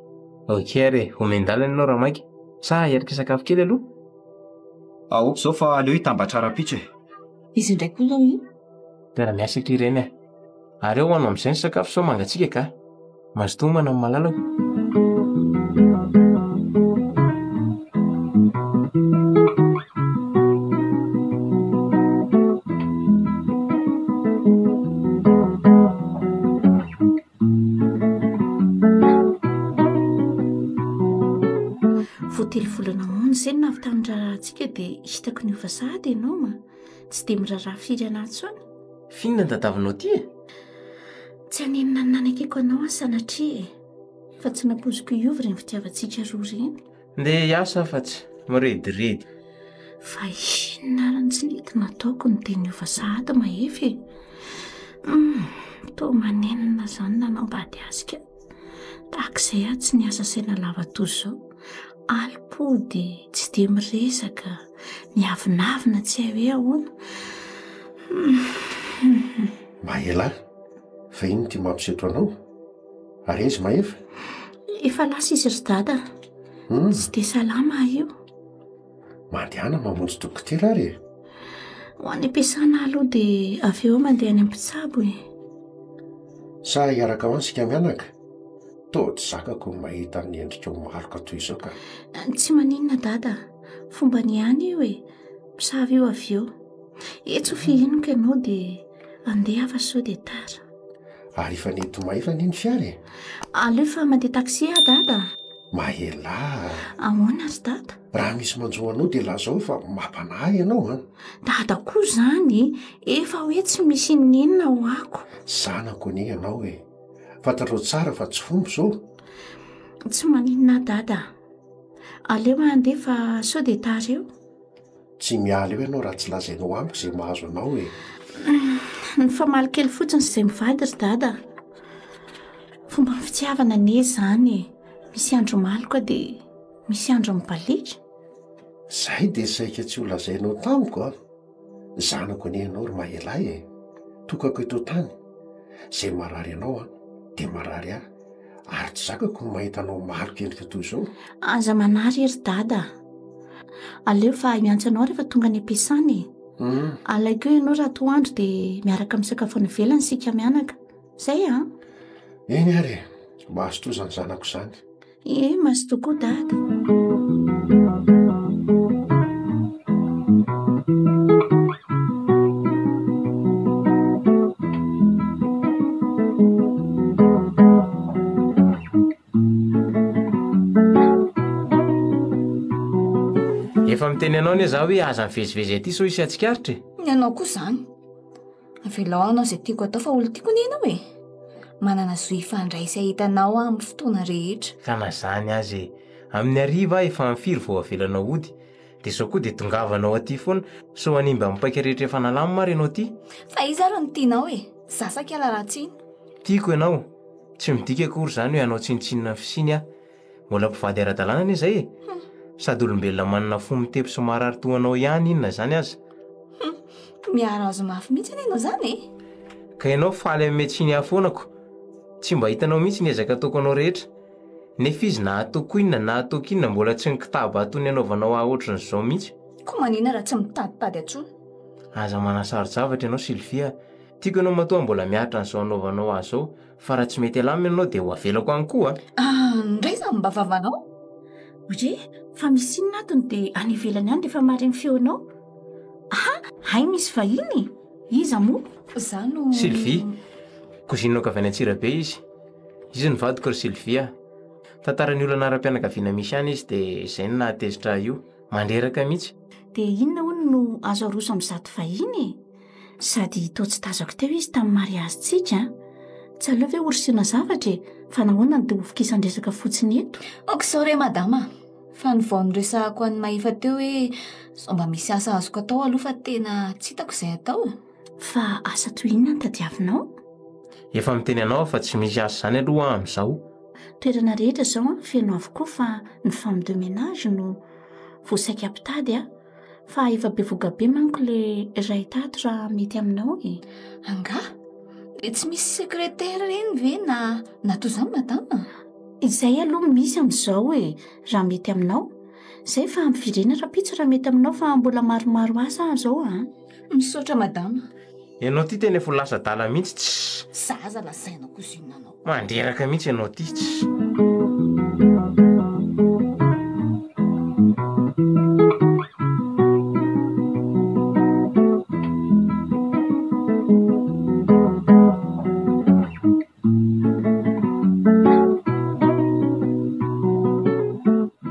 Ok ary omendalana ianao raha maiky sa hiarika sakafo kely aloha. Ok zao fa aleo hitambatra rapitso Izy indray koa zao tena miasatra ireny ary eo hoanao amin'izay ny sakafo sao mangatsika ka mazotomana amin'ny malalako. Voatelo volana mony izay no navy tamin'ny rahantsika dia hitako ny fasahady ianao tsy dia miraharaha firy anatsony. Finona ny tadavinao ty Tsy hanenina ny nanakiko anao sanatria fa tsy nampoziko iovy ireny fitiavantsika roa ireny. ndeha hiasa fa tsy mirediredy. Fa inona ary tsy nety nataoko ny teny io fasahady mahefy. To manenina izany nanao mbady azika tahak'izay tsy niasa saina lava toy izao alipody tsy de miresaka miavinavina tsy hay hoe ahoana. Mahela fa iny ty mampisetro anao ary izy mahefa efa lasa izy ry dada. Tsy de salama io. mandehana mamonjy dokotera ary ho any am-piasana aloha dia avy eo mandeha any am-pitsabo e. sa hiaraka ho ansika mianaka to tsy zakako mahita ny endrika ho maloka toy izao ka. Tsy maninona dada, fomba ny ihany io e. Misavy io avy eo etso fihinoko ianao dia andeha afa sao dia tara. Ary efa nety maefa niny fiary aleo fa mandeha taksi dada. Mahela ahoana ry dada? raha misy manjoanao dia lazao fa mampanahy ianao dada koa zany efa hoe tsy misy ninona ho ako. zanako ni ianao e fantatrao tsara fa tsy fombo zao. Tsy maninona dada, aleo andeha fa sao dia tara eo. Tsy miala eo ianao raha tsy lazainao amiko izay mahazo anao e. Ny famaly kely fotsiny izay mivady ry dada. Fomba ny fitiavana ne zany e. Misy andro maliko dia misy andro mibalika. Zay dia saika tsy ho lazainao tamiko zanako ni ianao ry Mahela e. Tokako eto tany zay marary ianao dia marary ahy ary tsy zakako no mahita anao maliko endrika toy izao. Aza manary ry dada, aleo fa miantso anao rehefa tonga any am-piasana e. Alaiko eo ianao raha toandro dia miaraka misakafo any ivelany sika mianaka zay eny ary mahazo toa zany zanako izany. Mahazo tokoa dada. Efa miteny anao ne za hoe aza mivezivezy aty so isy atsikaritra Ianao koa zany. Avelao anao izay tiako atao fa olo tiako ni ianao e. Manana zo ifandraisy ahitanao amin'ny fotoana rehetra. ka na zany azy amin'ny ariva efa mifiry vao avelanao ody dia sao koa dia tongavanao aty foana so animba mipaika rehetra efa nalamy mary ianao aty. Fa iza ro ny tianao e. Zasaka alaratsiny. Tiako ianao tsy midika akory zany hoe anao tsinitsinina fisiny mbola mpivady ara-dalàna anie zay e. Sady olombelona manana fo mitepy sy marary toanao ihany inona zany aza. Miara azo mafy mihitsy ianao zany e. Ka ianao faly amin'ny metsiny afonako tsy mba hitanao mihitsy ny ezaka ataoko anao rehetra nefa izy na ataoko inona na ataoko inona mbola tsy nikitaba atony anaovanao ohatran'izao mihitsy. Koa manina raha tsy mitaditady atsony. Aza manasarojavatra ianao Sylvia, tiako ianao matoa mbola miatra n'izao anaovanao azy zao fa raha tsy mety alamy ianao dia ho avelako any koa. Ndray zany mba vavanao. Oye, fa misy inona atony dia any ivelany any dia efa mareny feonao. Hay misy vahiny. Iza moa? Zano Sylvie, kozinao ka avy any Antsirabe izy nivadiko ry Sylvia. Tantaran'ny olona ara-pianakaviana misy any izy dia izay no nahatezitra io mandreraka mihitsy. Dia inona hono no azo aroso amin'izato vahiny? Sady toa tsy tazako teo izy tamin'ny mariazintsika. Tsy aleo ve orisiana zavatra fa nahoana ny dia hofikisan-dresaka fotsiny eto. Okizao re madama. Fa ny vao niresahako any mahefa teo hoe mba misy asa azoko atao aloha fa tena tsy hitako izay atao. Fa asa toy inona ny tadiavinao? Efa miteny anao fa tsy misy asa zany aloha amin'izao. Toerana rehetra izao feno avokoa fa ny femme de ménage no voasaika ampitady fa efa be vogabe manko le iray tato raha mety aminao e. Anga? Tsy misy sekretera reny ve na toy izany madama? Izay aloha misy amin'izao raha mety aminao. Izay fa mivirena rapitso raha mety aminao fa mbola maromaro asa zao Misaotra madama. Ianao ty tena efa lasa dala mihitsy Zaza lazainao kozinina anao. mandreraka mihitsy ianao ty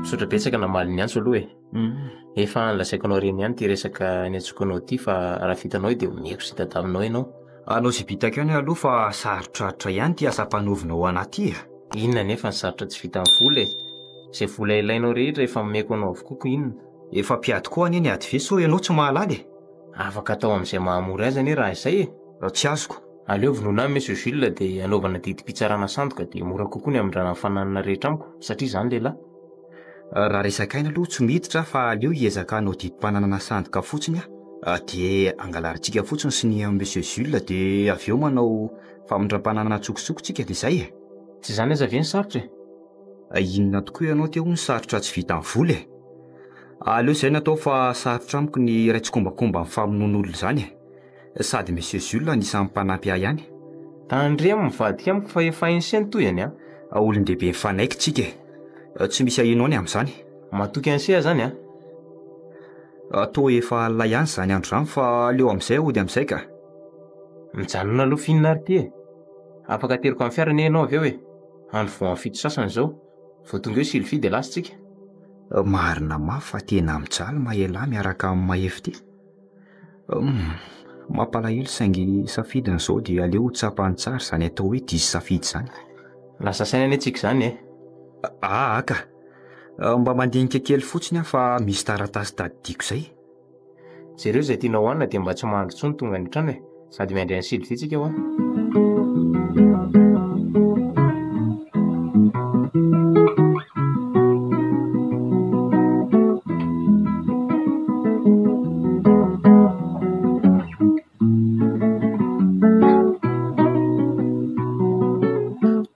misaotra betsaka namaliny antso aloha efa nlasaiko anao reny ihany ty resaka ny antsoko anao ty fa raha vitanao dia omeko sy tadavinao ianao. Anao sy bitaka any aloha fa sarotraritra ihany ty asa mpanovinao anaty Inona nefa ny sarotra tsy vita amin'ny vola izay vola ilainao rehetra efa momeko anao avokoko inona. Efa mpiady koa any ady ve so ianao tsy mahalala Afaka atao amin'izay mahamory azy anie raha izay tsy azoko. Aleo vonoina amin'ny Monsieur Jules dia anaovana didim-pitsarana sandoka dia mora kokoa ny amindrana fananana rehetra amiko satria izany lehilahy. Raha resakaina aloha tsy miditra fa aleo hiezaka anao didimpananana sandoka fotsiny dia angalarintsika fotsiny sy ny monsieur Jules dia avy eo manao famindram-pananana tsokotsikotsika dia izay Tsy izany aza ve ny sarotra inona tokoa ianao teo ny sarotra tsy vita ny vola aleo izay natao fa sarotra amiko ny raitsy-kombakomba amin'ny famonoan'olona izany sady monsieur Jules anisan'ny mpanampy ahy ihany. Tandre mivadika amiko fa efa inseny toy any olon-dehibe mifanaiky tsika tsy misy ahinao any amin'izany. Matoky anseha zany toa efa alina ihany izany andro izany fa aleo amin'izay ody amin'izay ka. Mijanona aloha fihinana ary ty afaka teriko amin'ny fiara ny ianao avy eo andro vao amin'ny fito sasany izao vao tonga eo Sylvie dia lasantsika. Marina mafy fa tena mijaly mahelahy miaraka amin'ny mahefy ty. Mampalahelo saingy safidiny izao dia aleo tsapany tsara izany atao hoe diso safidy izany. Lasa saina any antsika izany ka mba mandinika kely fotsiny fa misy taratasy tadidiko izay. Jereo izay tiana hohanina dia mba tsy mahandro intsony tonga ny trano sady miandry any Sylvie tsika eo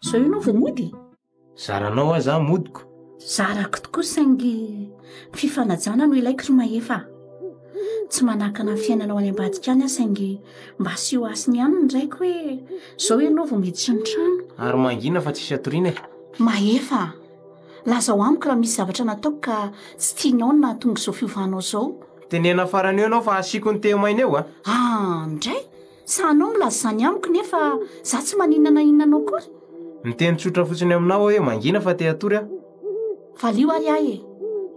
Zao ianao vao mody? Zaranao aho za modiko. Zarako tokoa saingy fifanajana no ilaiko ry mahefa. Tsy manakana fiainanao any ambadika any saingy mba sy ho asiny ihany ndraiky hoe zao ianao vao miditra ny trano. Ary mangina fa tsisy atoriana Mahefa, laza ho amiko raha misy zavatra nataoko ka tsy tianao na tonga izao fiofanao izao. Tenena farany eo ianao fa asiako ny teo-maina eo ndray sanao milaza izany amiko nefa za tsy maninana inanao kory. Miteny tsotra fotsiny aminao hoe mangina fa te atory Valio ary ahy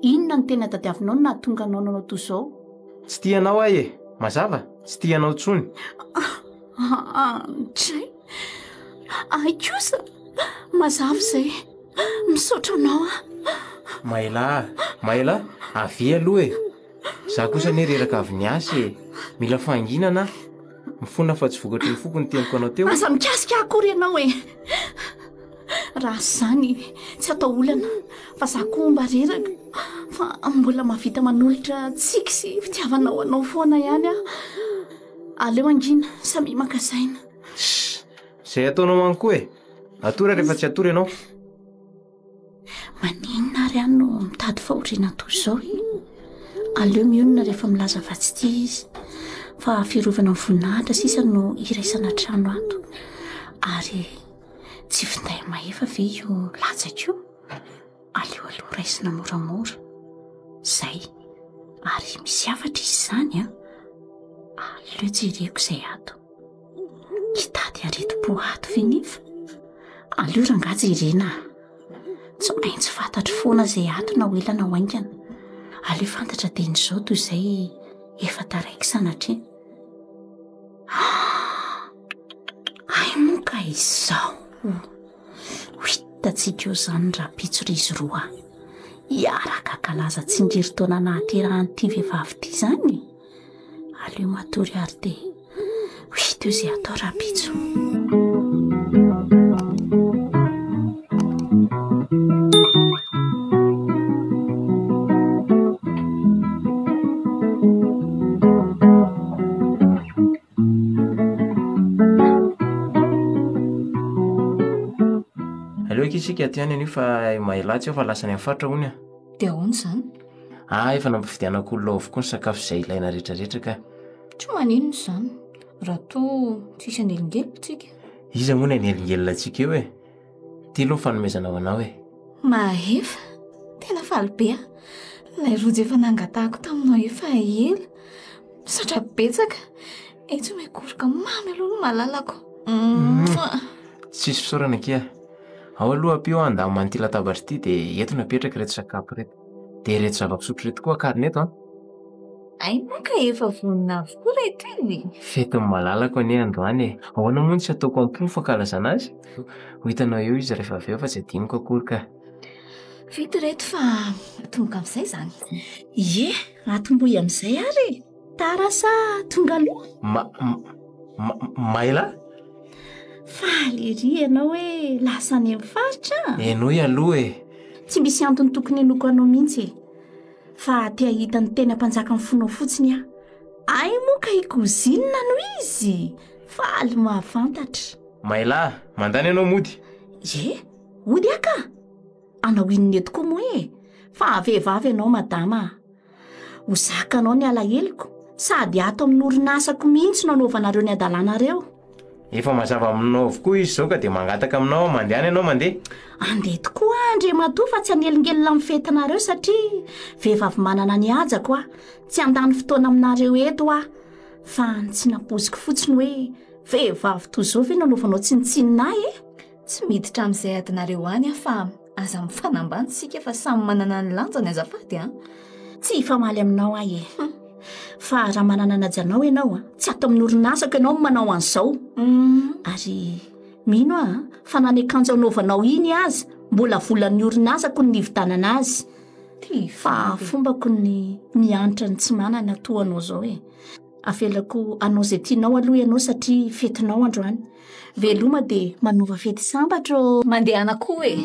inona ny tena tadiavinao na tonga anao toy izao? Tsy tianao ahy mazava tsy tianao tsony. Ndray ay kosa mazava izay misaotra anao Maila avy aloha za kosa ne reraka avy niasy mila fanginana mifona fa tsy vokatry ny foko ny teniko anao teo. Aza mikasika akory ianao raha izany tsy atao olana fa za koa mba reraka fa mbola mahavita manolotra tsika sy fitiavanao anao foana ihany aleo angina samy makasaina. Izay ataonao manko koa atory rehefa tsy atory ianao. Maninona ary ihany no mitady fahoriana toy izao aleo mionona rehefa milaza fa tsy tia izy fa fiarovana voninahitra sisa no iraisana trano ato ary tsy finday mahefa ve io latsaka io aleo aloha raisina moramora zay ary misy afatra izy izany aleo jereko izay ato hitady aretim-po ato ve nefa aleo ranga jerena tsy maintsy fantatry foana izay ato na hoelana ho aingana aleo fantatra teny izao toy izay efa taraiky sanatria ay moka izao hitatsika eo izany raha pitsora izy roa hiaraka kalaza tsindriry taona nahaterahan'ity vehivavy ity izany aleo matory ary dia hita eo izay atao raha pitso. Isika ty any anio fa mahilatsy eo fa lasany amin'ny faritra hony dia ahoana izany? Efa nampifidianako olona avokoa ny sakafo izay ilaina rehetrarehetra ka tsy maninona izany raha toa tsisy anelingelitsika. Iza moa ny anelingelinantsika eo ty aloha fanomezana ho anao Mahefa tena faly be ilay rojo efa nangatahako taminao efa ela misaotra betsaka tsy mekoroka mamy aloha no malalako. Tsisy fisaorana kia ao aloha ampio andamo manty latabatra ity dia eto napetraka reto sakafo reto dia reto zava-pisotro reto koa akarina eto ay moka efa vonina avokoa reto fetiny malalako ane androany ahoana moa tsy ataoko ampo fankalazana azy ho hitanao eo izy rehefa avy eo fa tsy adiniko akory ka fety reto fa atomboka amin'izay izany atomboy amin'izay ary tarasa tonga aloha maila faly ry ianao hoe lasa any amin'ny faritra enoy aloha tsy misy antony tokony enoko anao mihitsy fa tia hita ny tena mpanjaka ny fonao fotsiny a ay moa ka ikozinina no izy faly mahafantatra Maila mandany ianao mody e ody aka anao inony eto koa moa e fa vehivavy ianao madama ho zakanao ny alaheloko sady ato amin'ny orinasako mihitsy no anaovanareo ny adalanareo efa mazava aminao avokoa izy zao ka dia mangataka aminao mandehana ianao mandeha andeha tokoa andre matoa fa tsy anelingelina amin'ny fetinareo satria vehivavy manana ny ajako a tsy andany fotoana aminareo eto a fa tsy napoziko fotsiny hoe vehivavy toy izao ve nanaovanao tsinitsininahy e tsy miditra amin'izay adinareo any a fa aza mifanambantsika fa samy manana ny lanjany azafady a tsy famaly aminao ahy e fa raha manana najanao ianao a tsy ato amin'ny orinasako ianao manao an'izao ary mino a fa nanekanjo anaovanao iny azy mbola volan'ny orinasako ny nivitanana azy fa fombako ny mianitra ny tsy manana toanao zao e afelako anao zay tianao aloha ianao satria fetinao androany veloma dia manova fety sambatra mandehana koa e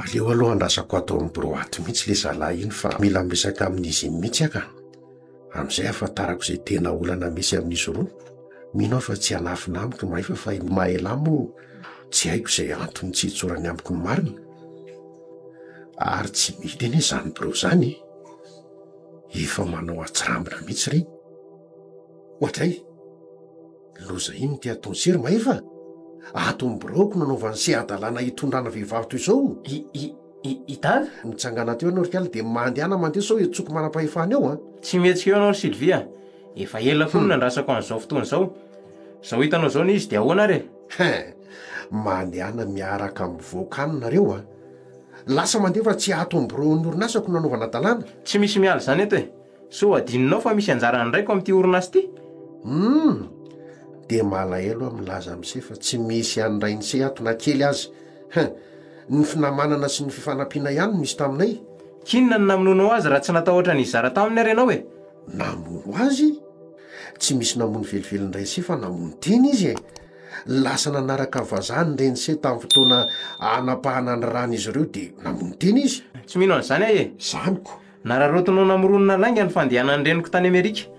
aleo aloha andrasako atao amin'ny broaty mihitsy le zalahy iny fa mila miresaka amin'izy iny mihitsy aka amin'izay ahafantarako izay tena olana misy amin'izy roa mino aho fa tsy hanafina amiko maefa fa Maela moa tsy haiko izay antony tsy hitsorany amiko ny marina ary tsy mity anie izany bro zany efa manao atsirambina mihitsy reny ohatray loza iny ty atony sery maefa ato ny broko nanaovany se-adalàna hitondrana vehivavy toy izao itavy mitsangana teo ianao rikaly dia mandehana mandeha sao etsoko manam-pahefana eo a tsy mihetsika eo anao ry Sylvia efa ela foana nandrasako an'izao fotoana izao hitanao zao ny izy dia ahoana re mandehana miaraka mivoakany nareo a lasa mandeha fa tsy ato ny bro ny orinasako nanaovana dalàna tsy misy miala zany eto e so adininao fa misy anjarany raiko amin'ity orinasy ity dia malahelo a milaza amin'izay fa tsy misy an'ray ny se atona kely azy ny finamanana sy ny fifanampiana ihany misy taminay kinona ny namononao azy raha tsy natahotra ny izara taminy ary ianao e namono azy tsy misy namono velivelindray se fa namono teny izy e lasa nanaraka vazany reny se tamin'ny fotoana anapahana ny rana izy ireo dia namono teny izy tsy mino an'izany ahy e zaniko nararotonao namoronona lainga ny fandehanany reniko tany Amerika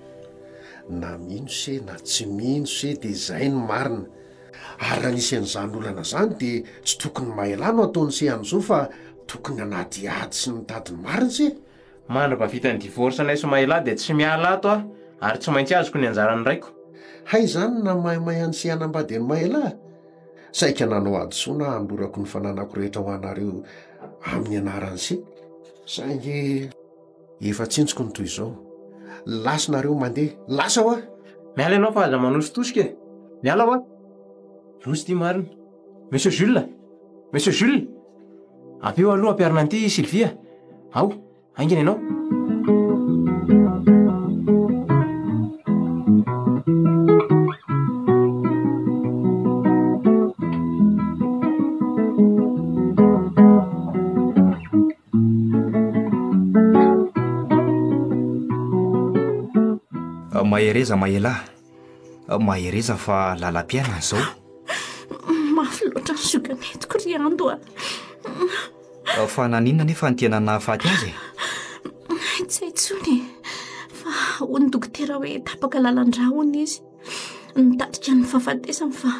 na mino se na tsy mino se dia izay ny marina ary raha nisy an'izany olana zany dia tsy tokony maelano ataony se an'izao fa tokony anaty ady sy nitadiny marina se mandraba vitany divorce anay so Maila dia tsy miala ato ah ary tsy maintsy azoko ny anjarany raiko hay zany na mahay any se hanambady any Maila saika nanao adysoana andorako ny fananako rehetra ho anareo amin'ny anarany se saingy efa tsinjoko ny toy izao lasa nareo mandeha lasa ho a miala ianao fa aza manositosika e miala ho a nosy ty marina monsieur Jules ampeo aloha ampiarina an'ity Sylvia ao aingina ianao mahereza Maela mahereza fa lalam-piainana zao mafy loatra ny zoganetiko ry ando a fa naninona nefa ny tena nahafaty azy tsy haintsony fa hony dokotera hoe tapaka lalan-dra hony izy nitadika ny fahafatesany fa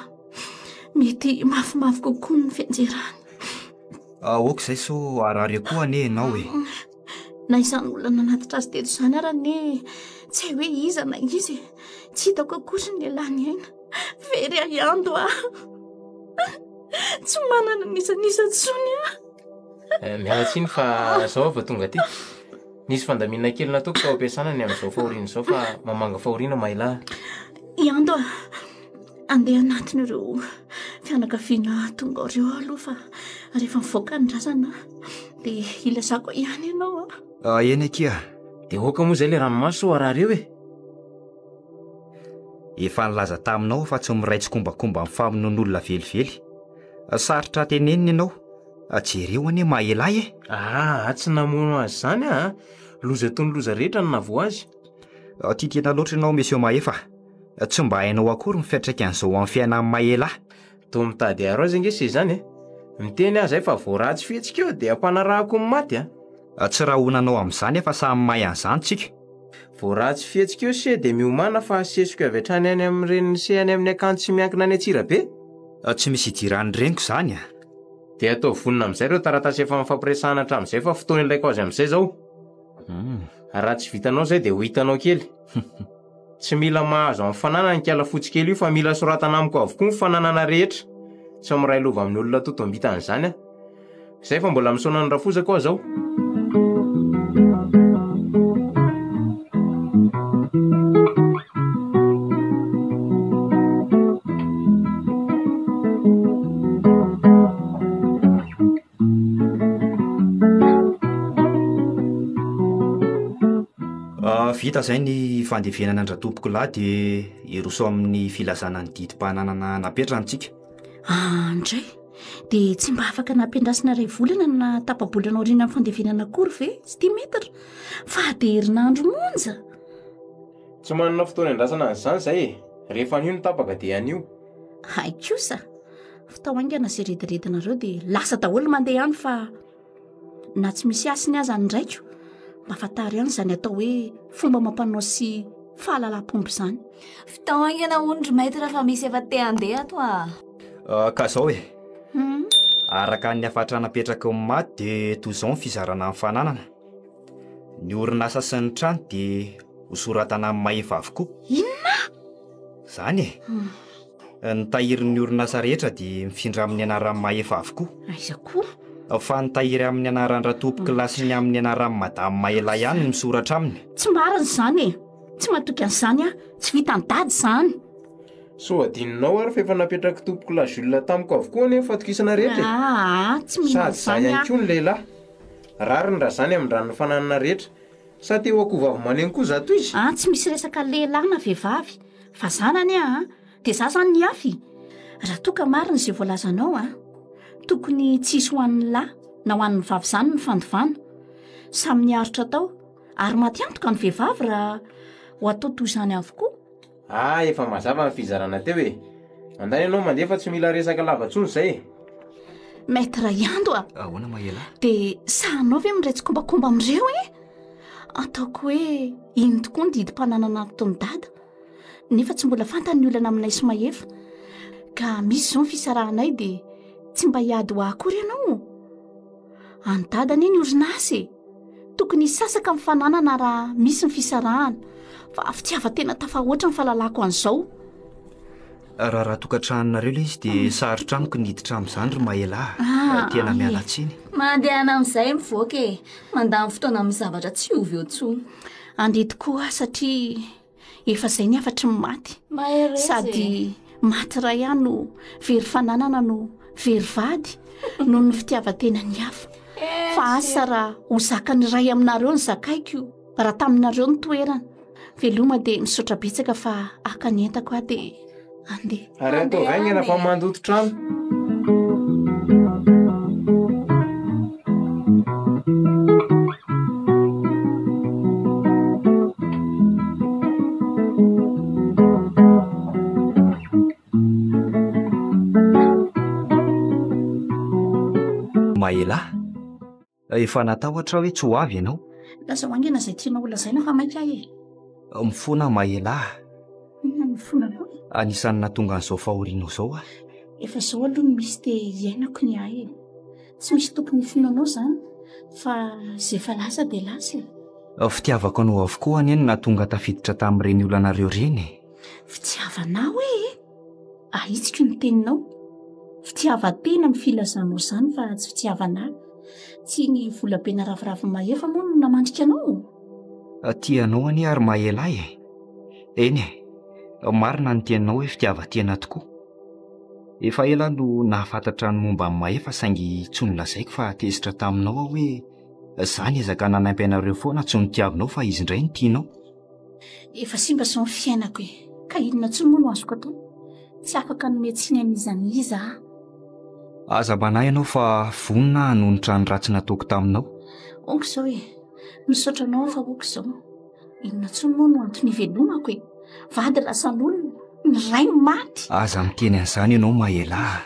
mety mafimafy kokoa ny fianjerany aoka izay so arary koa ane ianao e na izany olana natitra azy teto izany ara ne tsy hay hoe iza na izy tsy hitako akory ny lehilahy aina very ahando a tsy manana nisantsony a mialatsiny fa zao va tonga ty nisy fandamina kely nataoko tao ampiasana ny amin'izao fahoriana izao fa mamanga fahoriana Maila iando a andeha anatiny ireo fianakaviana tonga reo aloha fa rehefa mivoaka ny razana dia ilazako ihany ianao a eny akia dia oka moa izay le ranomaso araha reo e efa nilaza taminao fa tsy miraitsy kombakomba amin'ny famonon'olona velively Sarotra tenenina ianao. Jereo anie mahelahy e. Tsy namono azy zany loza tony loza rehetra no navo azy. Tia tena loatra ianao Monsieur Mahefa. Tsy mba hainao akory mifiatraika an'izao amin'ny fiainan'ny mahelahy. To mitady aro azy ange zany miteny azy fa voaratsy fihetsika eo dia ampanarahako ny maty Tsy raha honanao amin'izany fa samy mahay an'izany tsika. Voaratsy fihetsika eo se dia miomana fa sesiko avy hatrany any amin'ireny se any amin'ny akanjo sy miankina any Antsirabe. Tsy misy idiran'ny reniko zany dia atao vonina amin'izay ireo taratasy efa mifampiresahana hatramin'izay fa fotoana ilaiko azy amin'izay zao. Raha tsy vitanao zay dia ho hitanao kely. Tsy mila mahazo amin'ny fananana ny kalafotsy kely io fa mila soratana amiko avokoa ny fananana rehetra. Tsy miray lova amin'ny olona totoambitan'izany Izay fa mbola misaona ny rafozako aho zao. Vita zay ny fandevenana andratompoko lahy dia iroso amin'ny filazana ny didim-pahananana napetrana antsika. Andray dia tsy mba afaka nampiandrasina iray volana na tapa-bolana aoriana amin'ny fandevenana akory ve? Tsy 10 metatra fa dia herinandro monja. Tsy manana fotoana andrasana an'izany zay rehefa anio ny tapaka dia anio. Hay kosa fitaoaingana izay rediredinareo dia lasa daholo mandeha any fa na tsy misy asiny aza ny raiko mba fatary ihany izany atao hoe fomba mampanao sy fahalalam-pombo izany. Fitaoaingana ondry maity raha fa misy efa te handeha ato Ka zao araka ny afatra napetraka amin'ny maty dia toy izao ny fizarana amin'ny fananana. Ny orinasa sy ny trano dia hosoratana amin'ny Mahefa avokoa. Inona? Zany ny tahirin'ny orinasa rehetra dia mifindra amin'ny anaran'ny Mahefa avokoa. Aiza koa? Fa ny tahiry amin'ny anaran'ny Ratompoko lasy ny amin'ny anaran'ny Madame Mahela ihany ny misoratra aminy. Tsy marina izany tsy matoky an'izany tsy vita ny dady izany. So adininao ary fa efa napetraka tompoko la Jules tamiko avokoa ny fatokisana rehetra. Tsy mino izany ihany koa ny lehilahy. Rariny raha zany amin'ny ranon'ny fananana rehetra. Sa te ho akoho vavy manengo koa zato izy. Tsy misy resaka lehilahy na vehivavy fa zanany dia za zany ny afy. Raha toa ka marina izay voalazanao tokony tsisy ho an'ny lahy na ho an'ny vavy zany ny fandovana. Samy niaritra tao ary matiantoka ny vehivavy raha ho atao toy izany avokoa. Efa mazava ny fizarana teo andany ianao mandeha fa tsy mila resaka lavantsony zay. Maître Iando ahoana Mahela? Dia sahanao ve miray tsikombakomba amin'ireo ataoko hoe iny tokoa ny didim-pananana taony dada nefa tsy mbola fantany olana aminay sy Mahefa ka misy izao ny fisarahanay dia tsy mba hiady ho akory ianao. Any dadany ny orinasy tokony sasaka amin'ny fananana raha misy ny fisarahana fa fitiavan-tena tafahoatra ny fahalalako an'izao. Raha tokantranonareo ilay izy dia sarotra amiko niditra amin'izany ry Mahela. Tena miala tsiny. Mandehana amin'izay mivoaka mandany fotoana amin'ny zavatra tsy ovy eo tsony. Andeha tokoa satria efa izay ny afatry ny maty sady maty ra ihany no very fananana no very vady noho ny fitiavan-tena ny hafa. Fa asa raha ho zakany iray aminareo ny zakaiko raha taminareo ny toerana. Veloma dia misaotra betsaka fa aka ny entako dia andeha. Ary atao vaingana fa mandoto trano. Mahela, efa natahotra hoe tsy ho avy ianao. Lasa hoangina izay tianao olazaina fa maika Mifona Mahela. Mifona koa. Anisan'ny natonga an'izao fahorianao izao Efa izao aloha no misy dia iainako ny ahy tsy misy tokony fonanao izany fa izay efa lasa dia lasa. Fitiavako anao avokoa anie no natonga tafiditra tamin'ireny olanareo ireny. Fitiavanao ahitsiko ny teninao. Fitiavan-tena amin'ny filazanao izany fa tsy fitiavana. Tsy ny volam-pena ravoravo Mahefa moa no namandrika anao. Tianao anie ary Mahela eny marina ny teninao hoe fitiavan-tena tokoa. Efa ela no nahafantatra ny momba amin'ny Mahefa saingy tsy nolazaiko fa tezitra taminao hoe izany ezaka nanampy anareo foana tsy nitiavinao fa izy indray ny tianao. Efa simba izao ny fiainako ka inona tsy moa no azoko atao. Tsy afaka nometsiny an'izany iza Aza banahy ianao fa vonina hanonotra ny ratsy nataoko taminao. Onko izao e, misaotra anao fa oko izao. Inona tsy moa no antony ivelomako e. Vady lasan'olona, ny ray maty. Aza miteny an'izany ianao Mahela.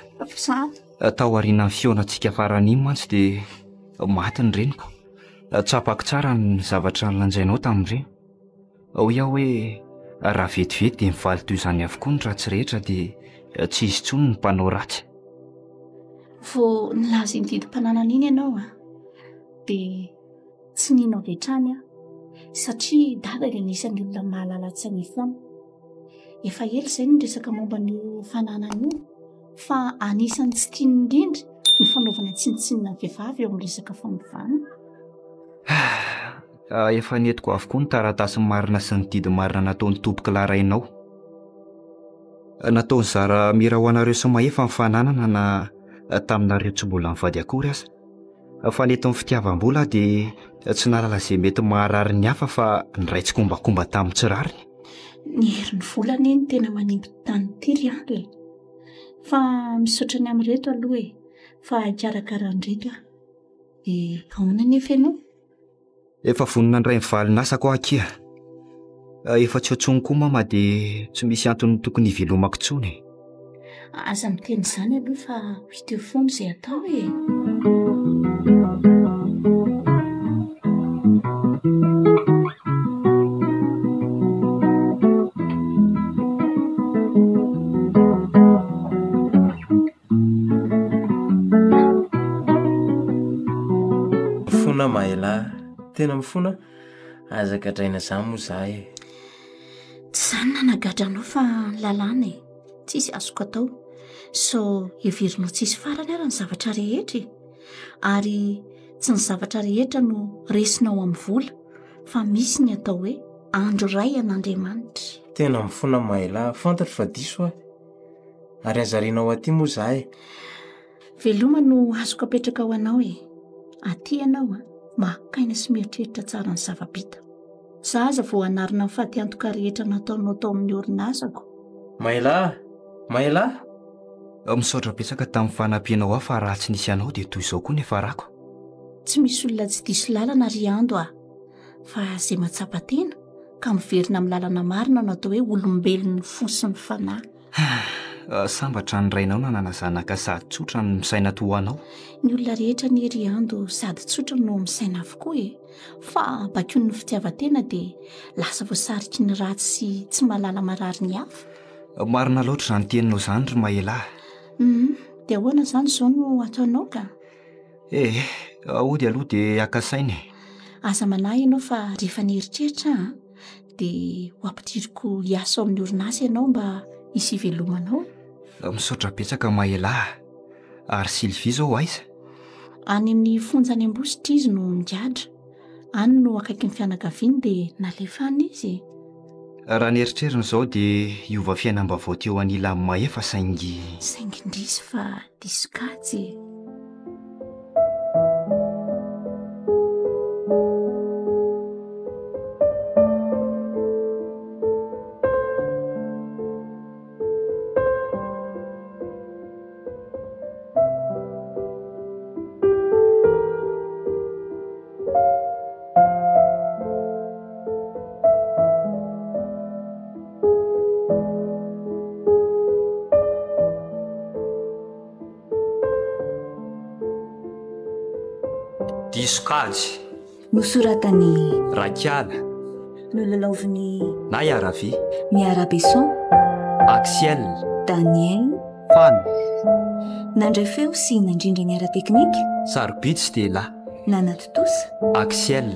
Tao aoriana ny fionatsika faran'iny mantsy dia maty ny reniko. Tsapako tsara ny zavatra nilanjainao tamin'ireny. Hoy aho hoe raha vetivety dia mivaly toy izany avokoa ny ratsy rehetra dia tsy izy intsony ny mpanao ratsy. Vao nilaza iny didim-pananana iny ianao dia tsy ninao avy hatrany satria dada dia anisan'ny olona mahalala tsy ny foana. Efa ela izay ny resaka momba ny fananana io fa anisan'ny tsy tiany indrindra ny fanaovana tsinitsinina vehivavy eo amin'ny resaka fanovana. Efa netiko avokoa ny taratasy marina sy ny didy marina nataon'ny tompo larainao. Nataony zara mira ho anareo sy mahefa ny fananana na taminareo tsy mbola mivady akory aza. Fa ny eto amin'ny fitiavam-bola dia tsy nalala izay mety maharary ny hafa fa nyray tsy kombakomba tamin'ny tsirariny. Ny herin'ny volana iny tena manimby tany tiry ale. Fa misaotra ny amin'reto aloha e, fa hikarakara-nreto dia ahoana nefa ianao? Efa vonina indray mivalin'asako akia. Efa tsy hotsony koa mama dia tsy misy antony tokony hivelomako intsony. Aza miteny izany aloha fa hita eo foana izay atao e. Mifona Mahela, tena mifona. Aza gadraina izany moa izaho e. Tsy izany nanagadra anao fa lalàna e. Tsisy azoko atao. So heverinao tsisy farany ary ny zavatra rehetra e. Ary tsy ny zavatra rehetra no resinao amin'ny vola fa misy ny atao hoe andro ray an'Andriamanitra. Tena mifona Mahela, fantatro fa diso aho. Ary azarianao aty moa izaho e. Veloma no azoko apetraka ho anao e. Aty ianao mahakaina sy mieritreritra tsara ny zava-bita. Za aza vao anarina ny fatiantoka rehetra nataonao tao amin'ny orinasako. Mahela, Mahela. Misaotra betsaka tamin'ny fanampianao aho fa raha tsy nisy anao dia toy izao koa ny farako. Tsy misy olona tsy diso lalana ry ando fa izay matsapa-tena ka miverina amin'ny lalana marina no atao hoe olombelon'ny fo sy ny fanahy. Sambatra ny rainao na nanazanaka sady tsotra ny misaina tohanao. Ny olona rehetra ny ry ando sady tsotra no misaina avokoa e. Fa bakeo ny fitiavan-tena dia lasa voasariky ny ratsy sy tsy mahalala marary ny hafa. Marina loatra izany teninao izany ry Mahela. Dia ahoana izany izao no ataonao ka? Ody aloha dia haka-sainy. Aza manahy ianao fa rehefa nieritreritra dia ho ampidiriko hiasa ao amin'ny orinasa ianao mba hisy hivelomanao. Misaotra betsaka Mahela. Ary Sylvie izao aiza? Any amin'ny fonjany Ambositra izy no migadra. Any no akaiky ny fianakaviany dia nalefana izy. Raha nieritrerina izao dia hiova fiainam-baovao teo anila mahefa saingy ndrisy fa diso kajy. Disokajy nosoratany Rakiala nololaoviny Nayaravi Miarabeson Axiel Daniel Fan nandray feo sy nandrindra ny ara-teknika Sarobitsy Stella Nanatotosa Axiel